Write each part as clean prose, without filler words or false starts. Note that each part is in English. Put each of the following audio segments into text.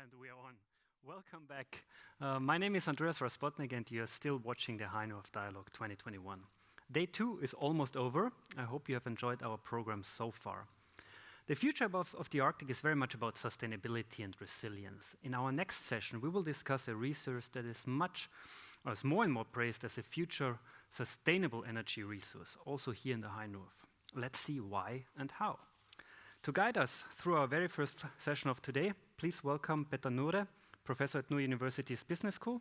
And we are on. Welcome back. My name is Andreas and you're still watching the High North Dialogue 2021. Day 2 is almost over. I hope you have enjoyed our program so far. The future of the Arctic is very much about sustainability and resilience. In our next session, we will discuss a resource that is more and more praised as a future sustainable energy resource, also here in the High North. Let's see why and how. To guide us through our very first session of today, please welcome Nore, professor at Nore University's Business School.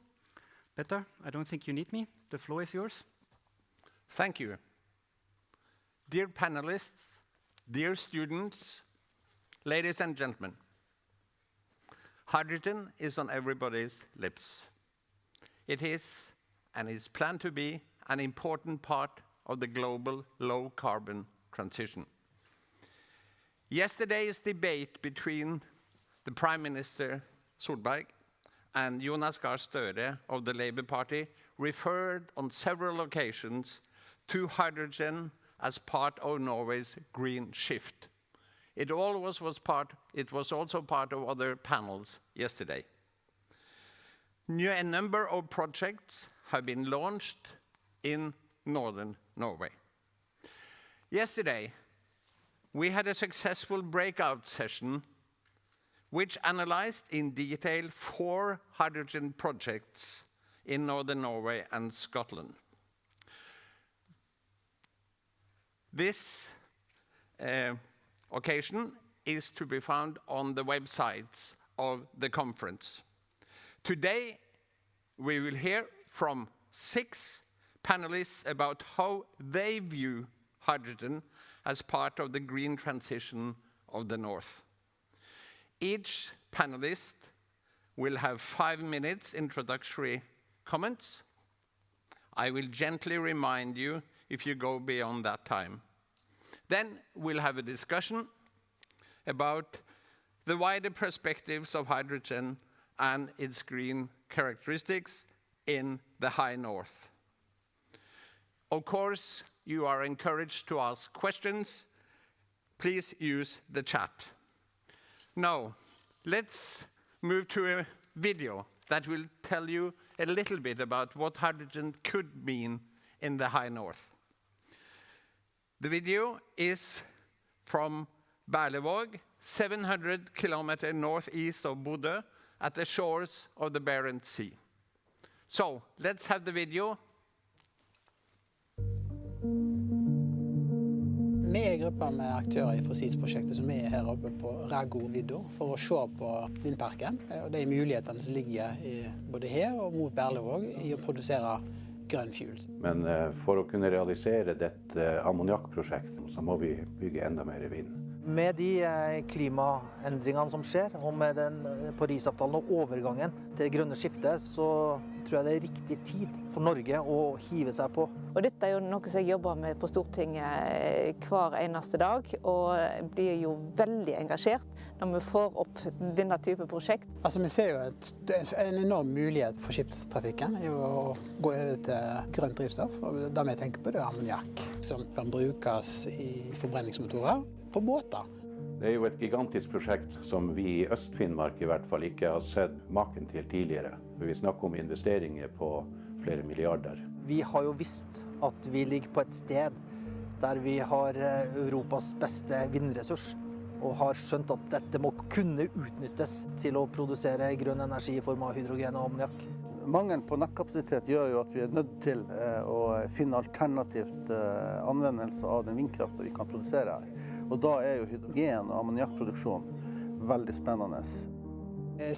Petter, I don't think you need me. The floor is yours. Thank you. Dear panelists, dear students, ladies and gentlemen, hydrogen is on everybody's lips. It is, and is planned to be, an important part of the global low-carbon transition. Yesterday's debate between the Prime Minister Solberg and Jonas Gahr Støre of the Labour Party referred on several occasions to hydrogen as part of Norway's green shift. It was also part of other panels yesterday. A number of projects have been launched in northern Norway. Yesterday, we had a successful breakout session which analyzed in detail 4 hydrogen projects in northern Norway and Scotland. This occasion is to be found on the websites of the conference. Today, we will hear from 6 panelists about how they view hydrogen as part of the green transition of the North. Each panelist will have 5 minutes introductory comments. I will gently remind you if you go beyond that time. Then we'll have a discussion about the wider perspectives of hydrogen and its green characteristics in the High North. Of course, you are encouraged to ask questions. Please use the chat. Now, let's move to a video that will tell you a little bit about what hydrogen could mean in the High North. The video is from Berlevåg, 700 kilometers northeast of Bodø, at the shores of the Barents Sea. So, let's have the video. Vi er grupper med aktører i Fisheries-prosjektet som er her oppe på Raggo-vidda for å se på vindparken og de mulighetene som ligger både her og mot Berlevåg i å produsere grønn fuel. Men for å kunne realisere dette ammoniakkprosjektet så må vi bygge enda mer vind. Med de klimaendringene som skjer, og med den Paris-avtalen og overgangen til det grønne skiftet, så tror jeg det er riktig tid for Norge å hive seg på. Og dette er jo noe som jeg jobber med på Stortinget hver eneste dag, og blir jo veldig engasjert når vi får opp denne type prosjekt. Altså, vi ser jo en enorm mulighet for skipstrafikken i å gå over til grønt drivstoff. Og det vi tenker på det er ammoniakk, som kan brukes i forbrenningsmotorer på båter. Det er jo et gigantisk prosjekt som vi i Øst-Finnmark i hvert fall ikke har sett maken til tidligere. Vi snakker om investeringer på flere milliarder. Vi har jo visst at vi ligger på et sted der vi har Europas beste vindressurs, og har skjønt at dette må kunne utnyttes til å produsere grønn energi i form av hydrogen og ammoniakk. Mangelen på nettkapasitet gjør jo at vi er nødt til å finne alternativt anvendelse av den vindkraften vi kan produsere her. Og da er jo hydrogen- og ammoniakkproduksjon veldig spennende.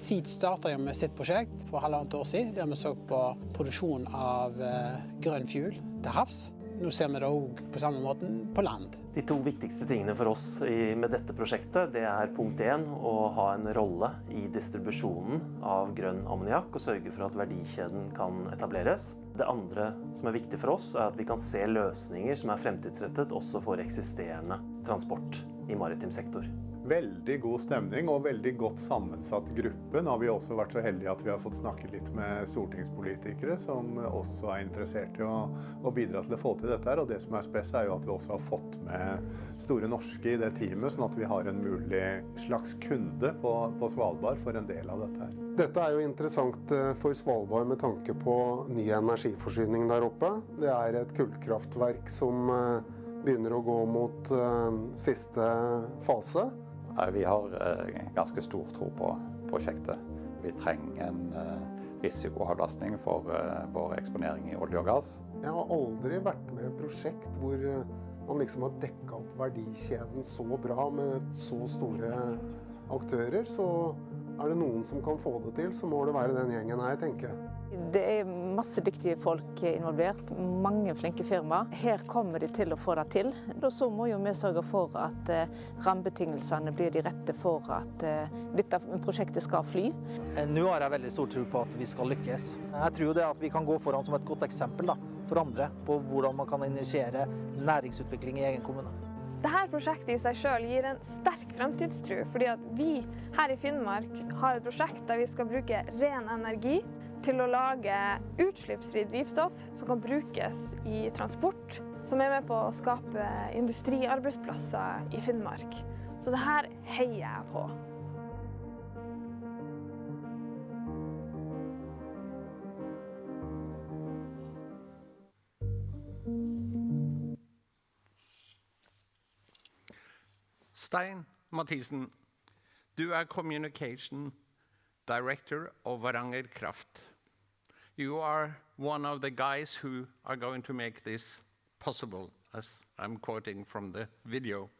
Seed startet jo med sitt prosjekt for 1,5 år siden, der vi så på produksjon av grønn fuel til havs. Nå ser vi det også på samme måten på land. De 2 viktigste tingene for oss med dette prosjektet, det er punkt 1, å ha en rolle i distribusjonen av grønn ammoniakk og sørge for at verdikjeden kan etableres. Det andre som er viktig for oss, er at vi kan se løsninger som er fremtidsrettet også for eksisterende transport i maritim sektor. Veldig god stemning og veldig godt sammensatt gruppe. Nå har vi også vært så heldige at vi har fått snakket litt med stortingspolitikere som også er interessert i å bidra til å få til dette her. Og det som er spes er jo at vi også har fått med Store Norske i det teamet, sånn at vi har en mulig slags kunde på Svalbard for en del av dette her. Dette er jo interessant for Svalbard med tanke på ny energiforsyning der oppe. Det er et kullkraftverk som begynner å gå mot siste fase. Vi har ganske stor tro på prosjektet. Vi trenger en risikoavlastning for vår eksponering i olje og gass. Jeg har aldri vært med i et prosjekt hvor man liksom har dekket opp verdikjeden så bra med så store aktører. Så er det noen som kan få det til, så må det være den gjengen her, tenker jeg. Det er masse dyktige folk involvert, mange flinke firmaer. Her kommer de til å få det til. Og så må jo vi sørge for at rammebetingelsene blir de rette for at dette prosjektet skal fly. Nå har jeg veldig stor tro på at vi skal lykkes. Jeg tror det at vi kan gå foran som et godt eksempel for andre på hvordan man kan initiere næringsutvikling i egen kommune. Dette prosjektet i seg selv gir en sterk fremtidstro, fordi at vi her i Finnmark har et prosjekt der vi skal bruke ren energi til å lage utslippsfri drivstoff som kan brukes i transport, som er med på å skape industriarbeidsplasser i Finnmark. Så det her heier jeg på. Stein Mathisen, du er Communication Director of Varanger Kraft. You are one of the guys who are going to make this possible, as I'm quoting from the video.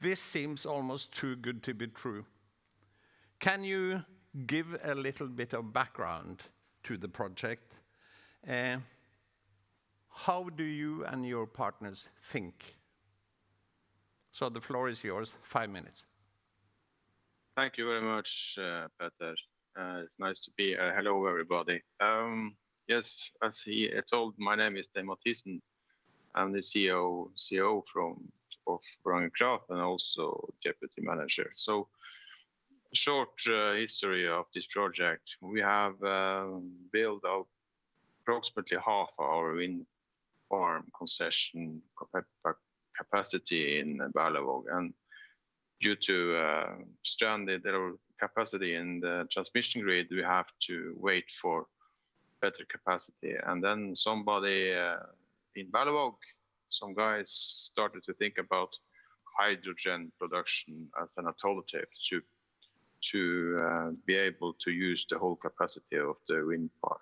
This seems almost too good to be true. Can you give a little bit of background to the project? How do you and your partners think? So the floor is yours, 5 minutes. Thank you very much, Peter. It's nice to be here. Hello, everybody. Yes, as he told, my name is Stein Mathisen. I'm the CEO of Varanger Kraft and also deputy manager. So, short history of this project. We have built up approximately half our wind farm concession capacity in Berlevåg, and due to stranded capacity in the transmission grid, we have to wait for better capacity. And then somebody in Berlevåg, some guys started to think about hydrogen production as an alternative to be able to use the whole capacity of the wind park.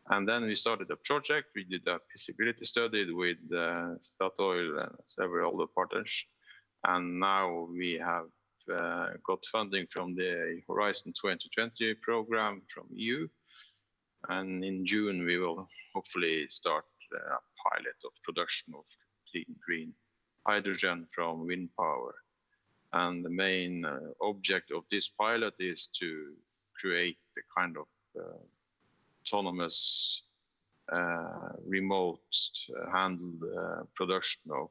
And then we started a project. We did a feasibility study with Statoil and several other partners. And now we have got funding from the Horizon 2020 program from EU. And in June, we will hopefully start a pilot of production of clean green hydrogen from wind power. And the main object of this pilot is to create the kind of autonomous, remote handled production of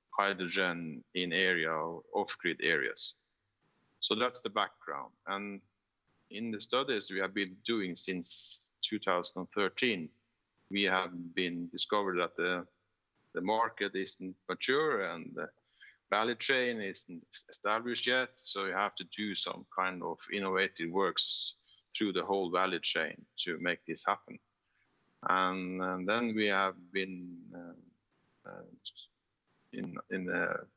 hydrogen in off-grid areas. So that's the background. And in the studies we have been doing since 2013, we have been discovered that the market isn't mature and the value chain isn't established yet. So you have to do some kind of innovative works through the whole value chain to make this happen. And then we have been,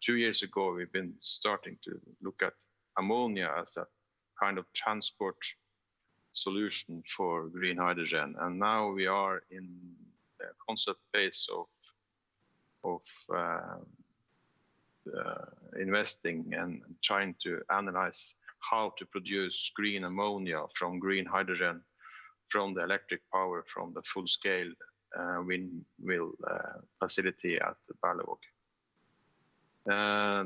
2 years ago, we've been starting to look at ammonia as a kind of transport solution for green hydrogen. And now we are in the concept phase of investing and trying to analyze how to produce green ammonia from green hydrogen from the electric power from the full-scale windmill facility at Berlevåg.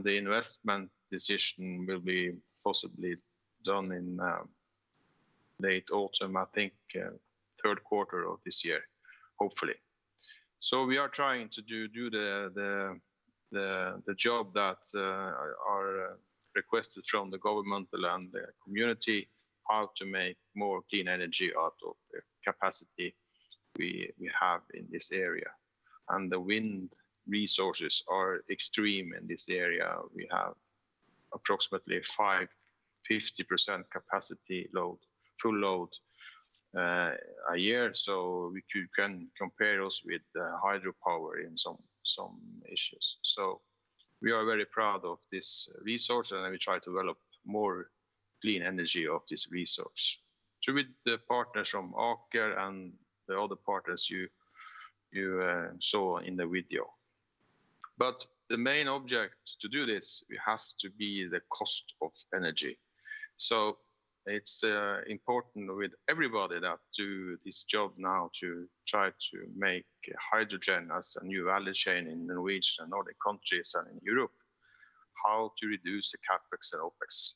The investment decision will be possibly done in late autumn, I think, third quarter of this year, hopefully. So we are trying to do the the job that are requested from the governmental and the community, how to make more clean energy out of the capacity we have in this area. And the wind resources are extreme in this area. We have approximately 50% capacity load, full load a year. So we can compare us with hydropower in some issues. So we are very proud of this resource, and we try to develop more clean energy of this resource. So with the partners from Aker and the other partners you saw in the video. But the main object to do this has to be the cost of energy. So it's important with everybody that do this job now to try to make hydrogen as a new value chain in the Norwegian and Nordic countries and in Europe, how to reduce the capex and opex.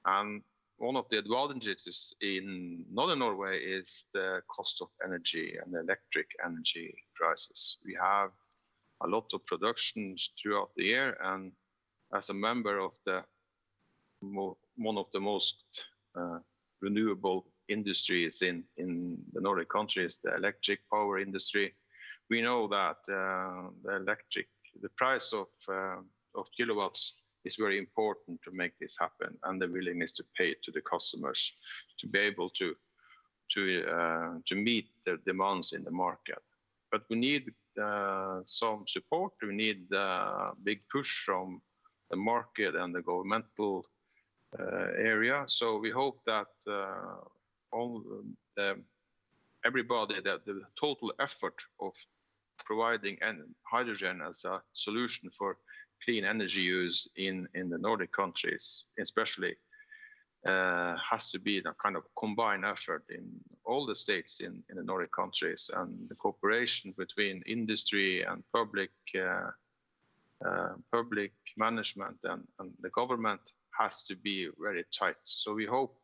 And one of the advantages in northern Norway is the cost of energy and the electric energy prices. We have a lot of productions throughout the year, and as a member of one of the most renewable industries in the Nordic countries, the electric power industry, we know that the price of kilowatts is very important to make this happen, and the willingness to pay to the customers to be able to meet their demands in the market. But we need some support. We need a big push from the market and the governmental area. So we hope that everybody, that the total effort of providing hydrogen as a solution for clean energy use in the Nordic countries, especially, has to be a kind of combined effort in all the states in the Nordic countries, and the cooperation between industry and public management and the government has to be very tight. So we hope,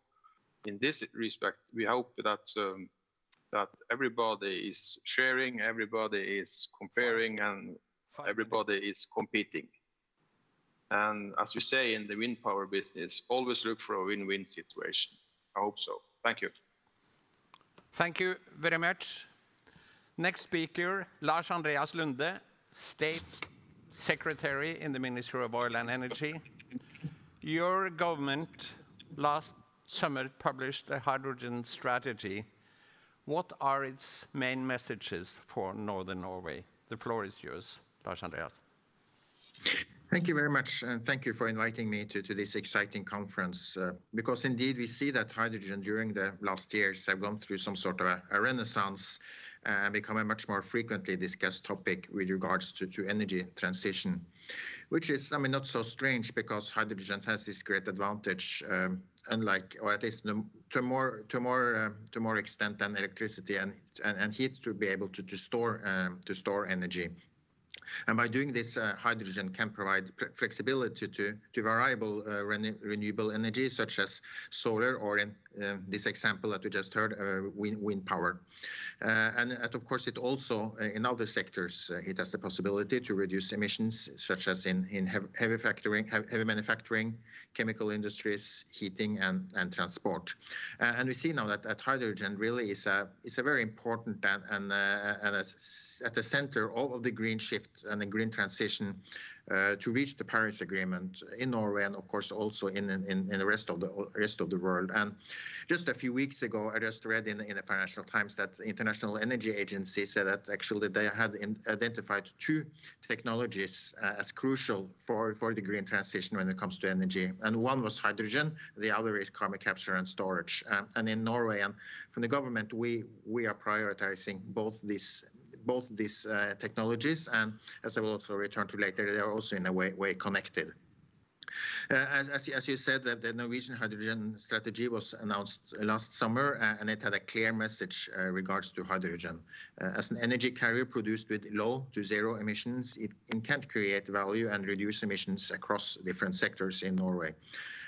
in this respect, we hope that everybody is sharing, everybody is comparing, and everybody is competing. And as we say in the wind power business, always look for a win-win situation. I hope so. Thank you. Thank you very much. Next speaker, Lars Andreas Lunde, State Secretary in the Ministry of Oil and Energy. Your government last summer published a hydrogen strategy. What are its main messages for Northern Norway? The floor is yours, Lars Andreas. Thank you very much, and thank you for inviting me to this exciting conference, because indeed we see that hydrogen during the last years have gone through some sort of a renaissance and become a much more frequently discussed topic with regards to energy transition, which is, I mean, not so strange, because hydrogen has this great advantage, unlike, or at least to more extent than electricity and heat, to be able to store energy. And by doing this, hydrogen can provide flexibility to variable renewable energy, such as solar, or in this example that we just heard, wind power. And of course, it also, in other sectors, it has the possibility to reduce emissions, such as in heavy manufacturing, chemical industries, heating, and transport. And we see now that hydrogen really is a very important and at the center of the green shift and the green transition to reach the Paris Agreement in Norway, and of course also in the rest of the world. And just a few weeks ago, I just read in the Financial Times that the International Energy Agency said that actually they had identified 2 technologies as crucial for the green transition when it comes to energy. And one was hydrogen, the other is carbon capture and storage. And in Norway, and from the government, we are prioritizing both these technologies, and as I will also return to later, they are also in a way connected. As you said, the Norwegian hydrogen strategy was announced last summer, and it had a clear message regards to hydrogen. As an energy carrier produced with low to zero emissions, it can create value and reduce emissions across different sectors in Norway.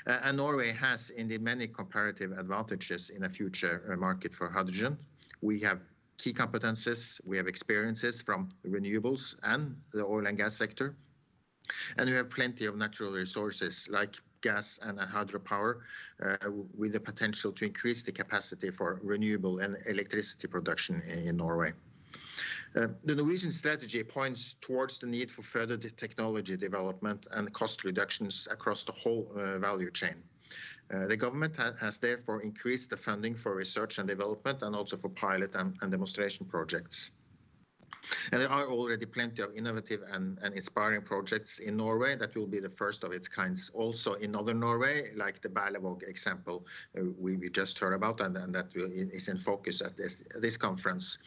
And Norway has indeed many comparative advantages in a future market for hydrogen. We have key competences, we have experiences from renewables and the oil and gas sector. And we have plenty of natural resources like gas and hydropower with the potential to increase the capacity for renewable and electricity production in Norway. The Norwegian strategy points towards the need for further technology development and cost reductions across the whole value chain. The government has therefore increased the funding for research and development and also for pilot and demonstration projects. And there are already plenty of innovative and inspiring projects in Norway that will be the first of its kinds also in northern Norway, like the Berlevåg example we just heard about, and that is in focus at this conference.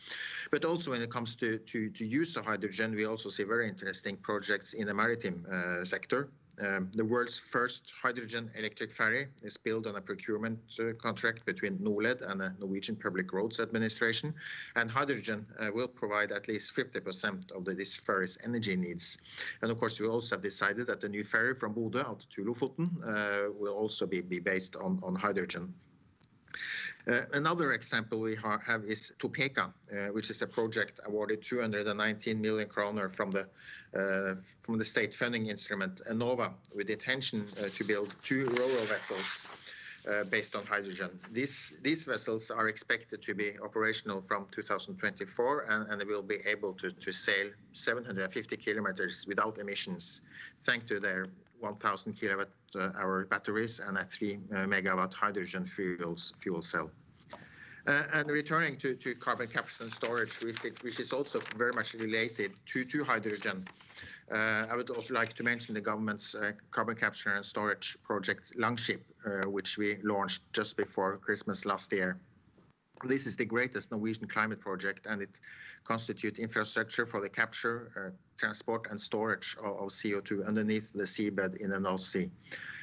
But also when it comes to use of hydrogen, we also see very interesting projects in the maritime sector. The world's first hydrogen electric ferry is built on a procurement contract between Norled and the Norwegian Public Roads Administration, and hydrogen will provide at least 50% of this ferry's energy needs. And of course, we also have decided that the new ferry from Bodø out to Lofoten will also be based on hydrogen. Another example we have is Topeka, which is a project awarded 219 million kroner from the state funding instrument Enova, with the intention to build 2 ro-ro vessels based on hydrogen. These vessels are expected to be operational from 2024, and they will be able to sail 750 kilometers without emissions, thanks to their 1,000 kilowatt-hour batteries and a 3 megawatt hydrogen fuel cell. And returning to carbon capture and storage, which is also very much related to hydrogen, I would also like to mention the government's carbon capture and storage project Longship, which we launched just before Christmas last year. This is the greatest Norwegian climate project, and it constitutes infrastructure for the capture, transport and storage of CO2 underneath the seabed in the North Sea.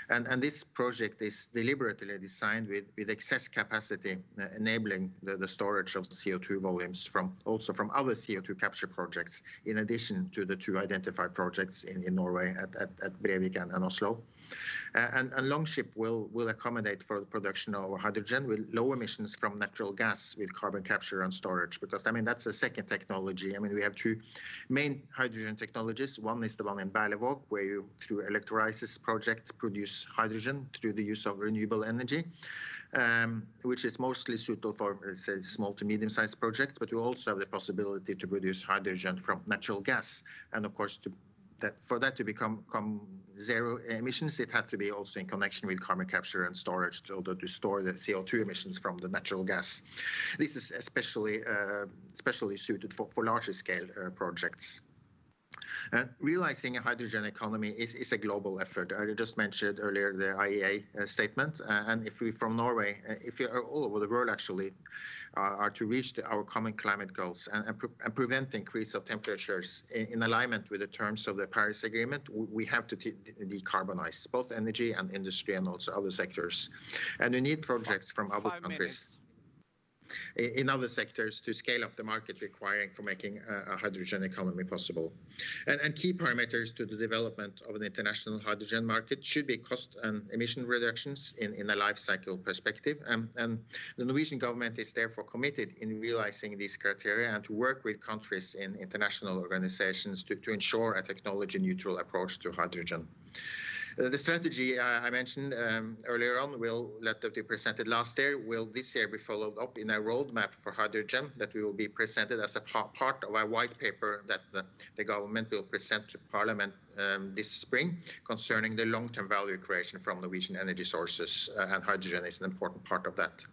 And this project is deliberately designed with excess capacity, enabling the storage of CO2 volumes from other CO2 capture projects, in addition to the 2 identified projects in Norway at Brevik and Oslo. And Longship will accommodate for the production of hydrogen with low emissions from natural gas with carbon capture and storage, because I mean that's the second technology. I mean, we have 2 main hydrogen technologies. One is the one in Berlevåg, where you through electrolysis project produce hydrogen through the use of renewable energy, which is mostly suitable for say small to medium-sized projects. But you also have the possibility to produce hydrogen from natural gas, and of course for that to become zero emissions, it had to be also in connection with carbon capture and storage in order to store the CO2 emissions from the natural gas. This is especially suited for larger scale projects. Realizing a hydrogen economy is a global effort. I just mentioned earlier the IEA statement, and if we from Norway, if we are all over the world actually, are to reach our common climate goals and prevent the increase of temperatures in alignment with the terms of the Paris Agreement, we have to decarbonize both energy and industry and also other sectors. And we need projects from other countries in other sectors to scale up the market requiring for making a hydrogen economy possible. And key parameters to the development of an international hydrogen market should be cost and emission reductions in a life cycle perspective. And the Norwegian government is therefore committed in realizing these criteria and to work with countries in international organizations to ensure a technology neutral approach to hydrogen. The strategy I mentioned earlier on that we presented last year will this year be followed up in a roadmap for hydrogen that will be presented as a part of a white paper that the government will present to Parliament this spring concerning the long-term value creation from Norwegian energy sources, and hydrogen is an important part of that.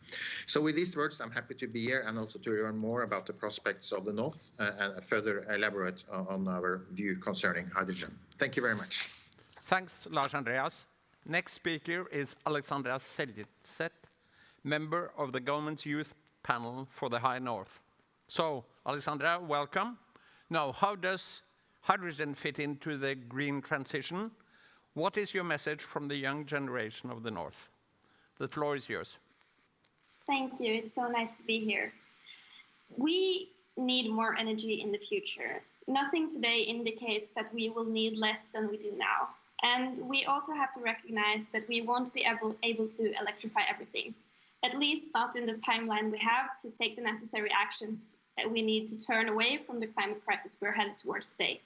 So with these words, I'm happy to be here and also to learn more about the prospects of the North and further elaborate on our view concerning hydrogen. Thank you very much. Thanks, Lars Andreas. Next speaker is Alexandra Seljetset, member of the government's youth panel for the High North. So, Alexandra, welcome. Now, how does hydrogen fit into the green transition? What is your message from the young generation of the North? The floor is yours. Thank you. It's so nice to be here. We need more energy in the future. Nothing today indicates that we will need less than we do now. And we also have to recognize that we won't be able to electrify everything, at least not in the timeline we have to take the necessary actions that we need to turn away from the climate crisis we're headed towards today.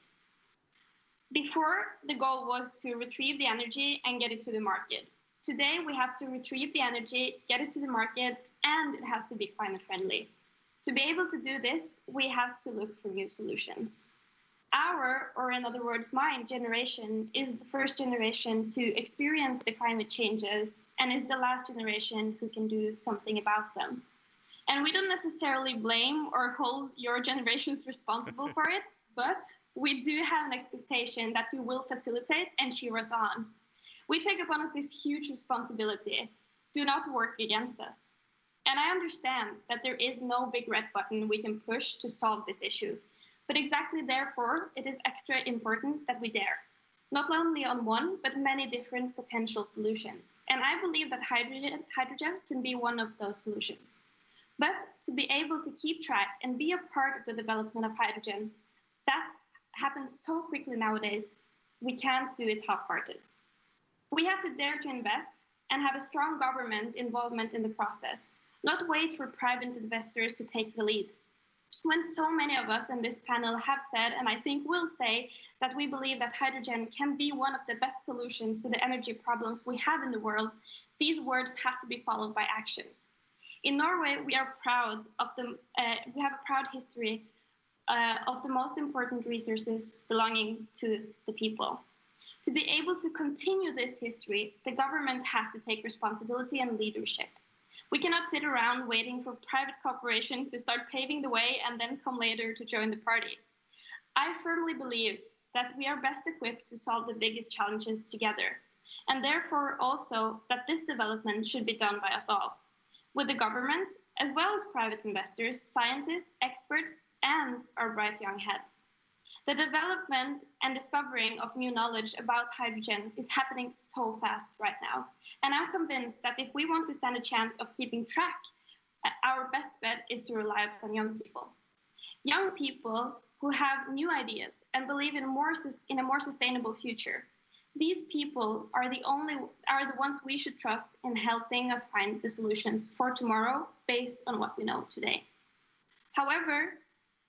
Before, the goal was to retrieve the energy and get it to the market. Today, we have to retrieve the energy, get it to the market, and it has to be climate friendly. To be able to do this, we have to look for new solutions. Our, or in other words, my generation, is the first generation to experience the climate changes and is the last generation who can do something about them. And we don't necessarily blame or hold your generations responsible for it, but we do have an expectation that we will facilitate and cheer us on. We take upon us this huge responsibility. Do not work against us. And I understand that there is no big red button we can push to solve this issue. But exactly therefore, it is extra important that we dare. Not only on one, but many different potential solutions. And I believe that hydrogen can be one of those solutions. But to be able to keep track and be a part of the development of hydrogen, that happens so quickly nowadays, we can't do it half-hearted. We have to dare to invest and have a strong government involvement in the process, not wait for private investors to take the lead. When so many of us in this panel have said, and I think will say, that we believe that hydrogen can be one of the best solutions to the energy problems we have in the world, these words have to be followed by actions. In Norway, we are proud of we have a proud history of the most important resources belonging to the people. To be able to continue this history, the government has to take responsibility and leadership. We cannot sit around waiting for private cooperation to start paving the way and then come later to join the party. I firmly believe that we are best equipped to solve the biggest challenges together, and therefore also that this development should be done by us all, with the government, as well as private investors, scientists, experts, and our bright young heads. The development and discovering of new knowledge about hydrogen is happening so fast right now. And I'm convinced that if we want to stand a chance of keeping track, our best bet is to rely upon young people. Young people who have new ideas and believe in a more sustainable future. These people are the ones we should trust in helping us find the solutions for tomorrow based on what we know today. However,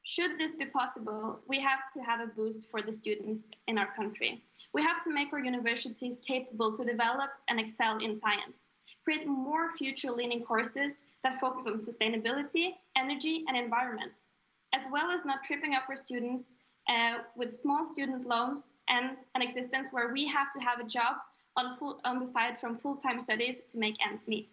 should this be possible, we have to have a boost for the students in our country. We have to make our universities capable to develop and excel in science, create more future-leaning courses that focus on sustainability, energy, and environment, as well as not tripping up our students with small student loans and an existence where we have to have a job on the side from full-time studies to make ends meet.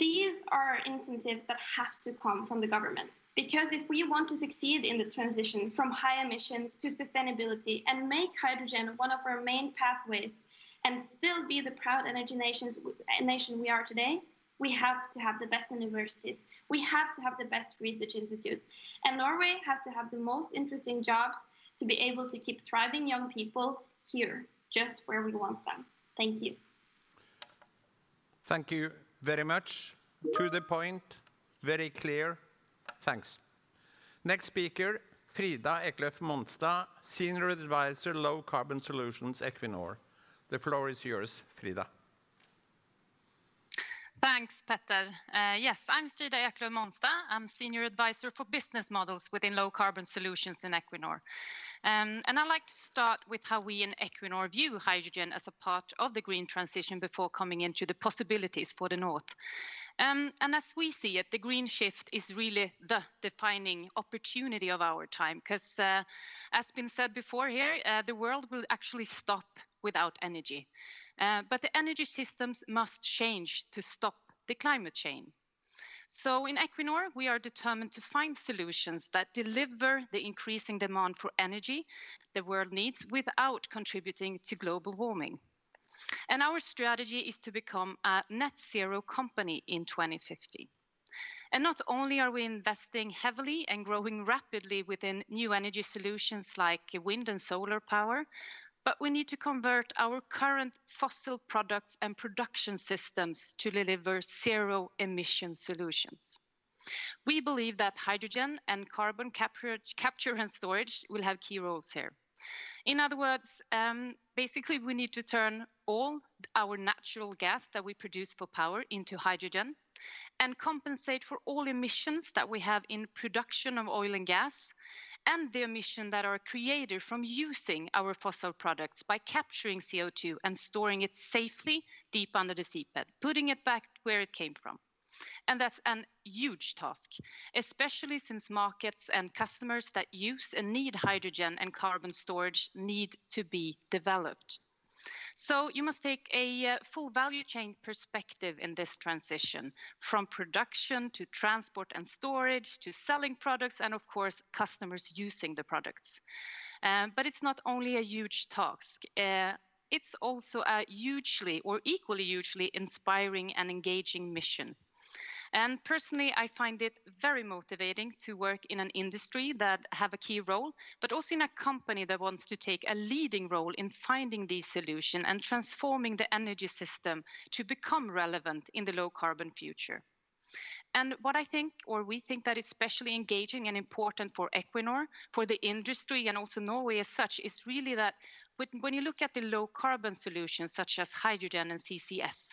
These are incentives that have to come from the government, because if we want to succeed in the transition from high emissions to sustainability and make hydrogen one of our main pathways and still be the proud energy nation we are today, we have to have the best universities. We have to have the best research institutes. And Norway has to have the most interesting jobs to be able to keep thriving young people here, just where we want them. Thank you. Thank you very much. To the point, very clear. Thanks. Next speaker, Frida Eklöf Monstad, Senior Advisor, Low Carbon Solutions, Equinor. The floor is yours, Frida. Thanks, Petter. Yes, I'm Frida Eklöf Monstad. I'm Senior Advisor for Business Models within Low Carbon Solutions in Equinor. And I'd like to start with how we in Equinor view hydrogen as a part of the green transition before coming into the possibilities for the North. And as we see it, the green shift is really the defining opportunity of our time, because as been said before here, the world will actually stop without energy. But the energy systems must change to stop the climate change. So in Equinor, we are determined to find solutions that deliver the increasing demand for energy the world needs without contributing to global warming. And our strategy is to become a net zero company in 2050. And not only are we investing heavily and growing rapidly within new energy solutions like wind and solar power, but we need to convert our current fossil products and production systems to deliver zero emission solutions. We believe that hydrogen and carbon capture and storage will have key roles here. In other words, basically we need to turn all our natural gas that we produce for power into hydrogen and compensate for all emissions that we have in production of oil and gas, and the emissions that are created from using our fossil products by capturing CO2 and storing it safely deep under the seabed, putting it back where it came from. And that's a huge task, especially since markets and customers that use and need hydrogen and carbon storage need to be developed. So you must take a full value chain perspective in this transition, from production to transport and storage to selling products and, of course, customers using the products. But it's not only a huge task. It's also a hugely or equally hugely inspiring and engaging mission. And personally, I find it very motivating to work in an industry that have a key role, but also in a company that wants to take a leading role in finding these solutions and transforming the energy system to become relevant in the low carbon future. And what I think, or we think, that is especially engaging and important for Equinor, for the industry and also Norway as such, is really that when you look at the low carbon solutions such as hydrogen and CCS,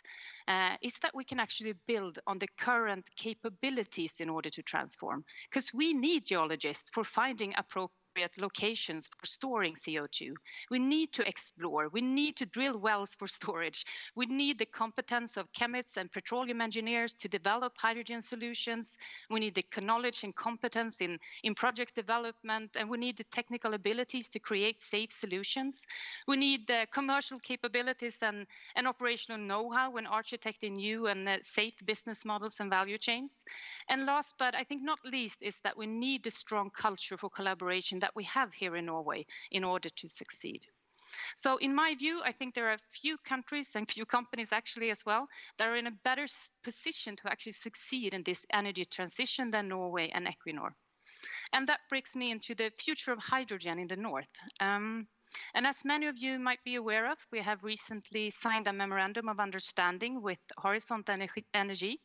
is that we can actually build on the current capabilities in order to transform. Because we need geologists for finding appropriate locations for storing CO2. We need to explore. We need to drill wells for storage. We need the competence of chemists and petroleum engineers to develop hydrogen solutions. We need the knowledge and competence in project development, and we need the technical abilities to create safe solutions. We need the commercial capabilities and operational know-how when architecting new and safe business models and value chains. And last, but I think not least, is that we need a strong culture for collaboration that we have here in Norway in order to succeed. So in my view, I think there are few countries and few companies actually as well that are in a better position to actually succeed in this energy transition than Norway and Equinor. And that brings me into the future of hydrogen in the north. And as many of you might be aware of, we have recently signed a memorandum of understanding with Horisont Energi,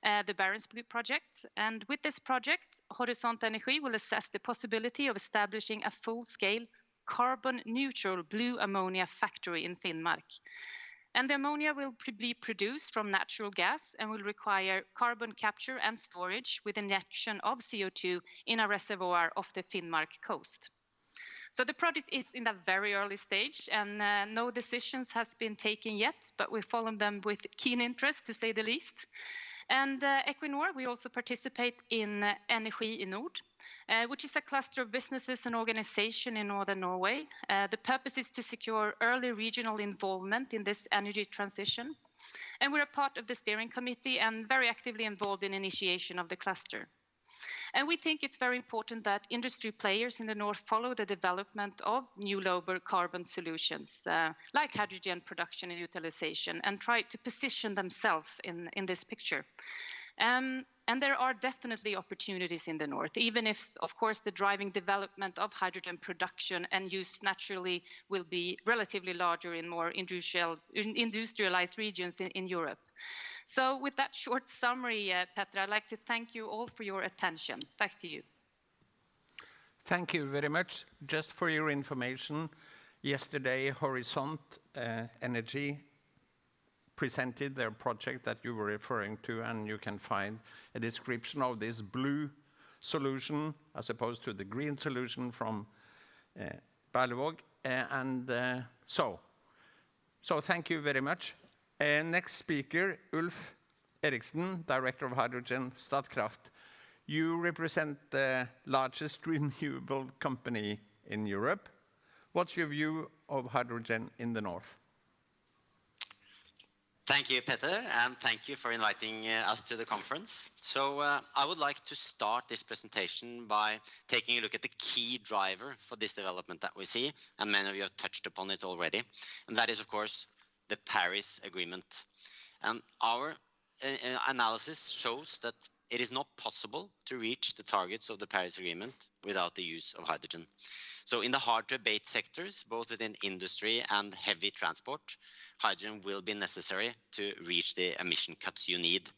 the Barents Blue project. And with this project, Horisont Energi will assess the possibility of establishing a full-scale carbon-neutral blue ammonia factory in Finnmark. And the ammonia will be produced from natural gas and will require carbon capture and storage with injection of CO2 in a reservoir off the Finnmark coast. So the project is in a very early stage and no decisions has been taken yet, but we follow them with keen interest, to say the least. And Equinor, we also participate in Energi i Nord, which is a cluster of businesses and organizations in northern Norway. The purpose is to secure early regional involvement in this energy transition. And we're a part of the steering committee and very actively involved in initiation of the cluster. And we think it's very important that industry players in the north follow the development of new lower carbon solutions, like hydrogen production and utilization, and try to position themselves in this picture. And there are definitely opportunities in the north, even if, of course, the driving development of hydrogen production and use naturally will be relatively larger in more industrialized regions in Europe. So with that short summary, Petra, I'd like to thank you all for your attention. Back to you. Thank you very much. Just for your information, yesterday Horisont Energi presented their project that you were referring to, and you can find a description of this blue solution as opposed to the green solution from Berlevåg. So thank you very much. Next speaker, Ulf Eriksen, Director of Hydrogen, Statkraft. You represent the largest renewable company in Europe. What's your view of hydrogen in the north? Thank you, Peter, and thank you for inviting us to the conference. So I would like to start this presentation by taking a look at the key driver for this development that we see, and many of you have touched upon it already, and that is, of course, the Paris Agreement. And our analysis shows that it is not possible to reach the targets of the Paris Agreement without the use of hydrogen. So in the hard-to-abate sectors, both within industry and heavy transport, hydrogen will be necessary to reach the emission cuts you need.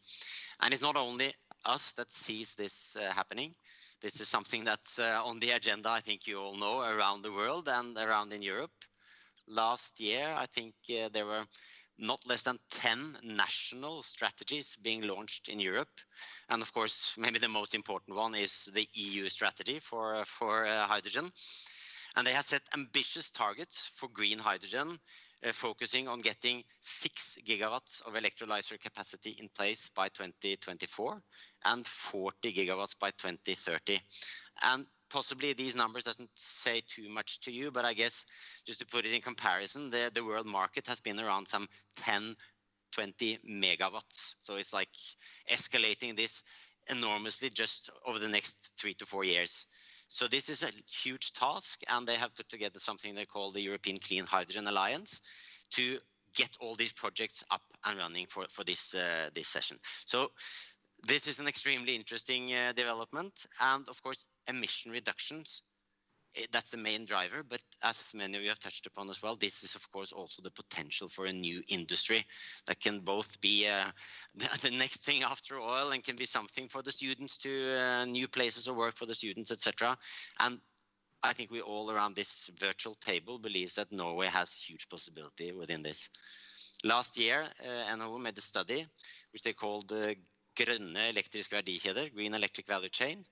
And it's not only us that sees this happening. This is something that's on the agenda, I think you all know, around the world and around in Europe. Last year, I think there were not less than 10 national strategies being launched in Europe. And of course, maybe the most important one is the EU strategy for hydrogen. And they have set ambitious targets for green hydrogen, focusing on getting 6 gigawatts of electrolyzer capacity in place by 2024 and 40 gigawatts by 2030. And possibly these numbers doesn't say too much to you, but I guess just to put it in comparison, the world market has been around some 10, 20 megawatts. So it's like escalating this enormously just over the next 3 to 4 years. So this is a huge task, and they have put together something they call the European Clean Hydrogen Alliance to get all these projects up and running for this session. So this is an extremely interesting development, and of course emission reductions, that's the main driver, but as many of you have touched upon as well, this is of course also the potential for a new industry that can both be the next thing after oil and can be something for the students to new places of work for the students, etc. And I think we all around this virtual table believes that Norway has huge possibility within this. Last year, NHO made a study which they called Grønne elektriske verdikjeder, Green Electric Value Chain,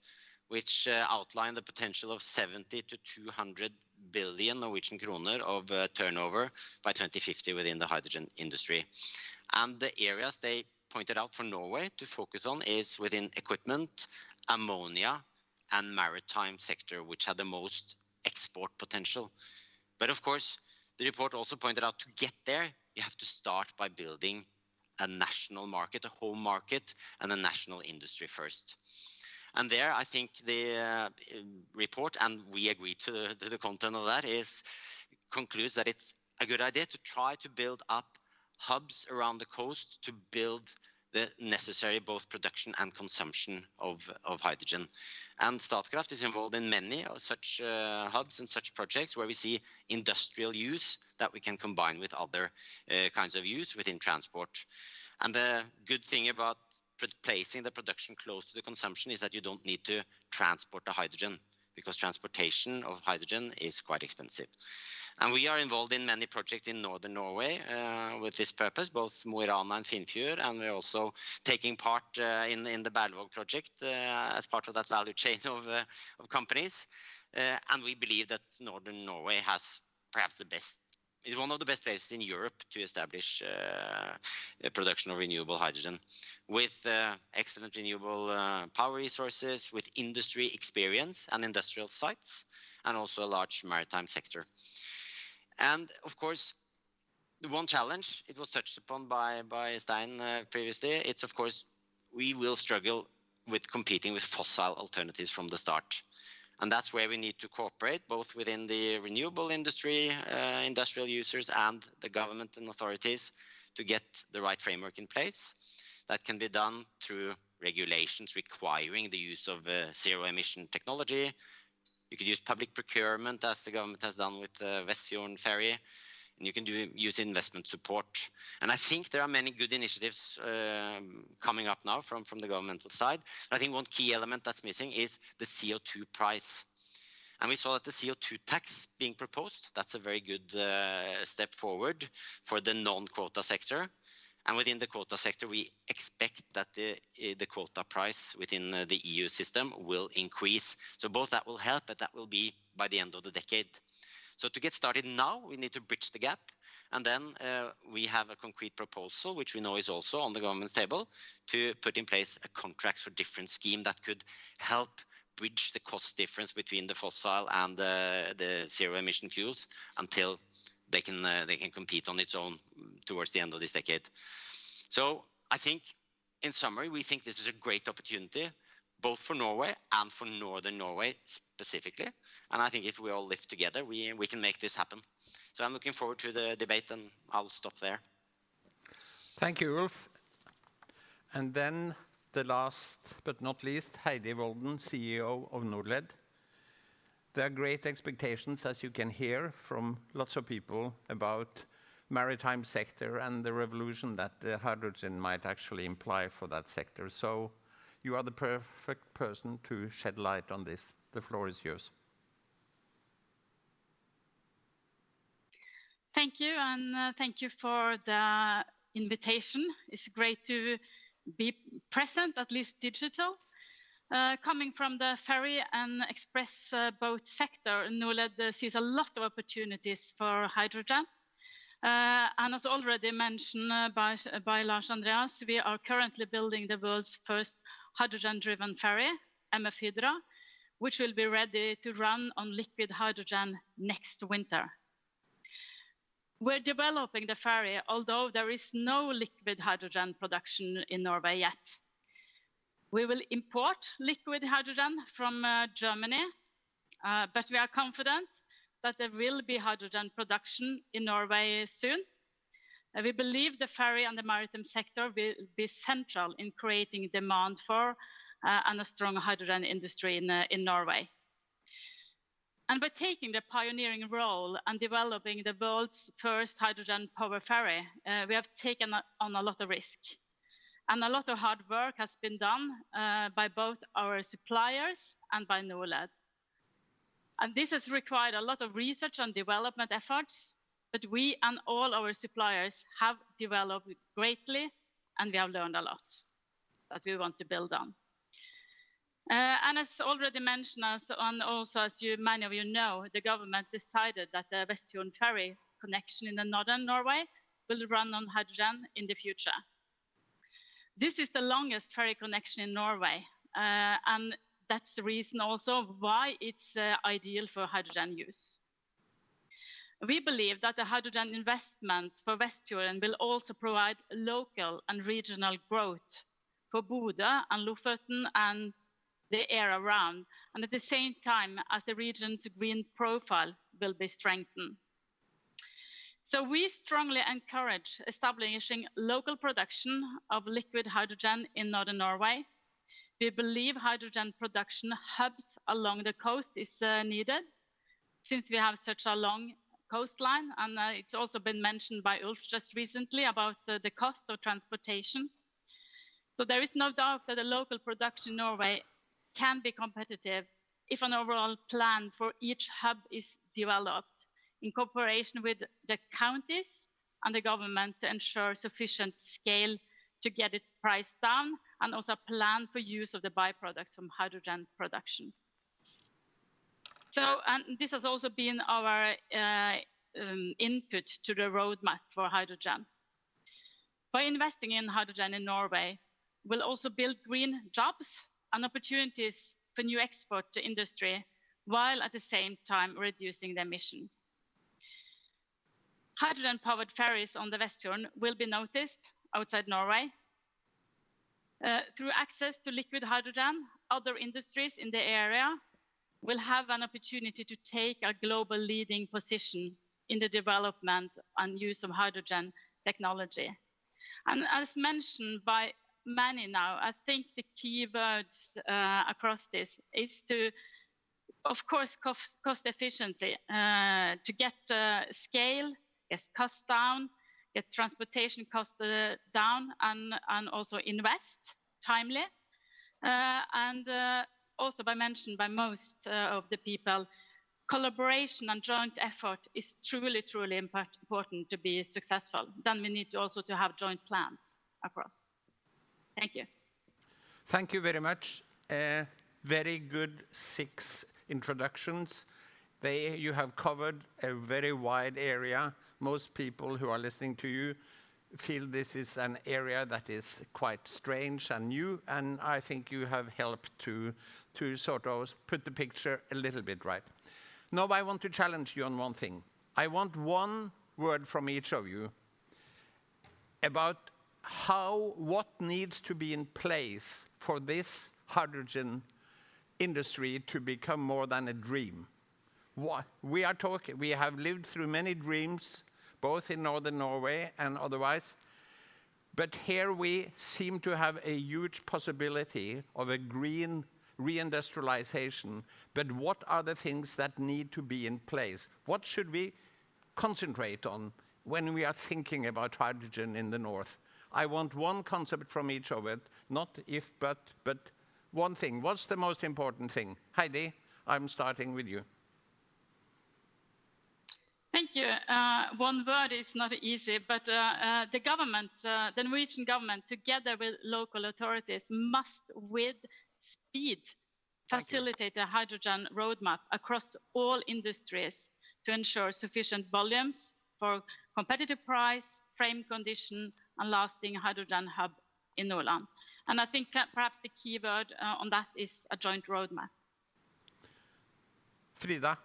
which outlined the potential of 70 to 200 billion Norwegian kroner of turnover by 2050 within the hydrogen industry. And the areas they pointed out for Norway to focus on is within equipment, ammonia, and maritime sector, which had the most export potential. But of course, the report also pointed out to get there, you have to start by building a national market, a home market, and a national industry first. And there, I think the report, and we agree to the content of that, concludes that it's a good idea to try to build up hubs around the coast to build the necessary both production and consumption of hydrogen. And Statkraft is involved in many of such hubs and such projects where we see industrial use that we can combine with other kinds of use within transport. And the good thing about placing the production close to the consumption is that you don't need to transport the hydrogen, because transportation of hydrogen is quite expensive. And we are involved in many projects in northern Norway with this purpose, both Mo i Rana and Finnfjord, and we're also taking part in the Berlevåg project as part of that value chain of companies. And we believe that northern Norway has perhaps is one of the best places in Europe to establish production of renewable hydrogen with excellent renewable power resources, with industry experience and industrial sites, and also a large maritime sector. And of course, the one challenge, it was touched upon by Stein previously, it's of course, we will struggle with competing with fossil alternatives from the start. And that's where we need to cooperate, both within the renewable industry, industrial users, and the government and authorities to get the right framework in place. That can be done through regulations requiring the use of zero-emission technology. You could use public procurement, as the government has done with the Vestfjorden ferry, and you can use investment support. And I think there are many good initiatives coming up now from the governmental side. I think one key element that's missing is the CO2 price. And we saw that the CO2 tax being proposed, that's a very good step forward for the non-quota sector. And within the quota sector, we expect that the quota price within the EU system will increase. So both that will help, but that will be by the end of the decade. So to get started now, we need to bridge the gap. And then we have a concrete proposal, which we know is also on the government's table, to put in place a contracts for different scheme that could help bridge the cost difference between the fossil and the zero-emission fuels until they can compete on its own towards the end of this decade. So I think, in summary, we think this is a great opportunity, both for Norway and for northern Norway specifically. And I think if we all live together, we can make this happen. So I'm looking forward to the debate, and I'll stop there. Thank you, Ulf. And then the last but not least, Heidi Wolden, CEO of Norled. There are great expectations, as you can hear, from lots of people about maritime sector and the revolution that the hydrogen might actually imply for that sector. So you are the perfect person to shed light on this. The floor is yours. Thank you, and thank you for the invitation. It's great to be present, at least digital. Coming from the ferry and express boat sector, Norled sees a lot of opportunities for hydrogen. And as already mentioned by Lars Andreas, we are currently building the world's first hydrogen-driven ferry, MF Hydra, which will be ready to run on liquid hydrogen next winter. We're developing the ferry, although there is no liquid hydrogen production in Norway yet. We will import liquid hydrogen from Germany, but we are confident that there will be hydrogen production in Norway soon. We believe the ferry and the maritime sector will be central in creating demand for and a strong hydrogen industry in Norway. And by taking the pioneering role and developing the world's first hydrogen power ferry, we have taken on a lot of risk. And a lot of hard work has been done by both our suppliers and by Norled. And this has required a lot of research and development efforts, but we and all our suppliers have developed greatly, and we have learned a lot that we want to build on. And as already mentioned, and also as many of you know, the government decided that the Vestfjorden ferry connection in the northern Norway will run on hydrogen in the future. This is the longest ferry connection in Norway, and that's the reason also why it's ideal for hydrogen use. We believe that the hydrogen investment for Vestfjorden will also provide local and regional growth for Bodø and Lofoten and the area around, and at the same time as the region's green profile will be strengthened. So we strongly encourage establishing local production of liquid hydrogen in northern Norway. We believe hydrogen production hubs along the coast is needed, since we have such a long coastline, and it's also been mentioned by Ulf just recently about the cost of transportation. So there is no doubt that the local production in Norway can be competitive if an overall plan for each hub is developed in cooperation with the counties and the government to ensure sufficient scale to get it priced down, and also a plan for use of the byproducts from hydrogen production. So, and this has also been our input to the roadmap for hydrogen. By investing in hydrogen in Norway, we'll also build green jobs and opportunities for new export to industry, while at the same time reducing the emissions. Hydrogen-powered ferries on the Vestfjorden will be noticed outside Norway. Through access to liquid hydrogen, other industries in the area will have an opportunity to take a global leading position in the development and use of hydrogen technology. And as mentioned by many now, I think the key words across this is to, of course, cost efficiency, to get scale, get costs down, get transportation costs down, and also invest timely. And also mentioned by most of the people, collaboration and joint effort is truly, truly important to be successful. Then we need also to have joint plans across. Thank you. Thank you very much. Very good 6 introductions. You have covered a very wide area. Most people who are listening to you feel this is an area that is quite strange and new, and I think you have helped to sort of put the picture a little bit right. Now I want to challenge you on one thing. I want one word from each of you about what needs to be in place for this hydrogen industry to become more than a dream. We have lived through many dreams, both in northern Norway and otherwise, but here we seem to have a huge possibility of a green reindustrialization. But what are the things that need to be in place? What should we concentrate on when we are thinking about hydrogen in the north? I want one concept from each of it, not if, but one thing. What's the most important thing? Heidi, I'm starting with you. Thank thank you. One word is not easy, but the government, the Norwegian government, together with local authorities, must with speed facilitate a hydrogen roadmap across all industries to ensure sufficient volumes for competitive price, frame condition, and lasting hydrogen hub in Norway. And I think perhaps the key word on that is a joint roadmap. Frida?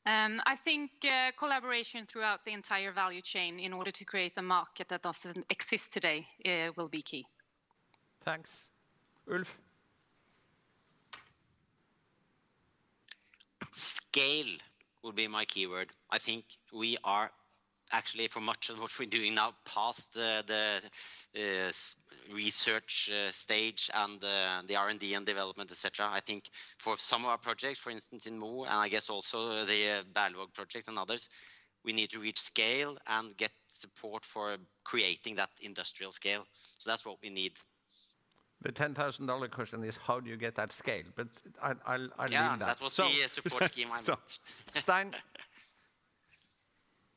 I think collaboration throughout the entire value chain in order to create a market that doesn't exist today will be key. Thanks. Ulf? Scale will be my keyword. I think we are actually, for much of what we're doing now, past the research stage and the R&D and development, etc. I think for some of our projects, for instance in Mo, and I guess also the Berlevåg project and others, we need to reach scale and get support for creating that industrial scale. So that's what we need. The $10,000 question is, how do you get that scale? But I'll leave that. That was the support scheme I meant. Stein?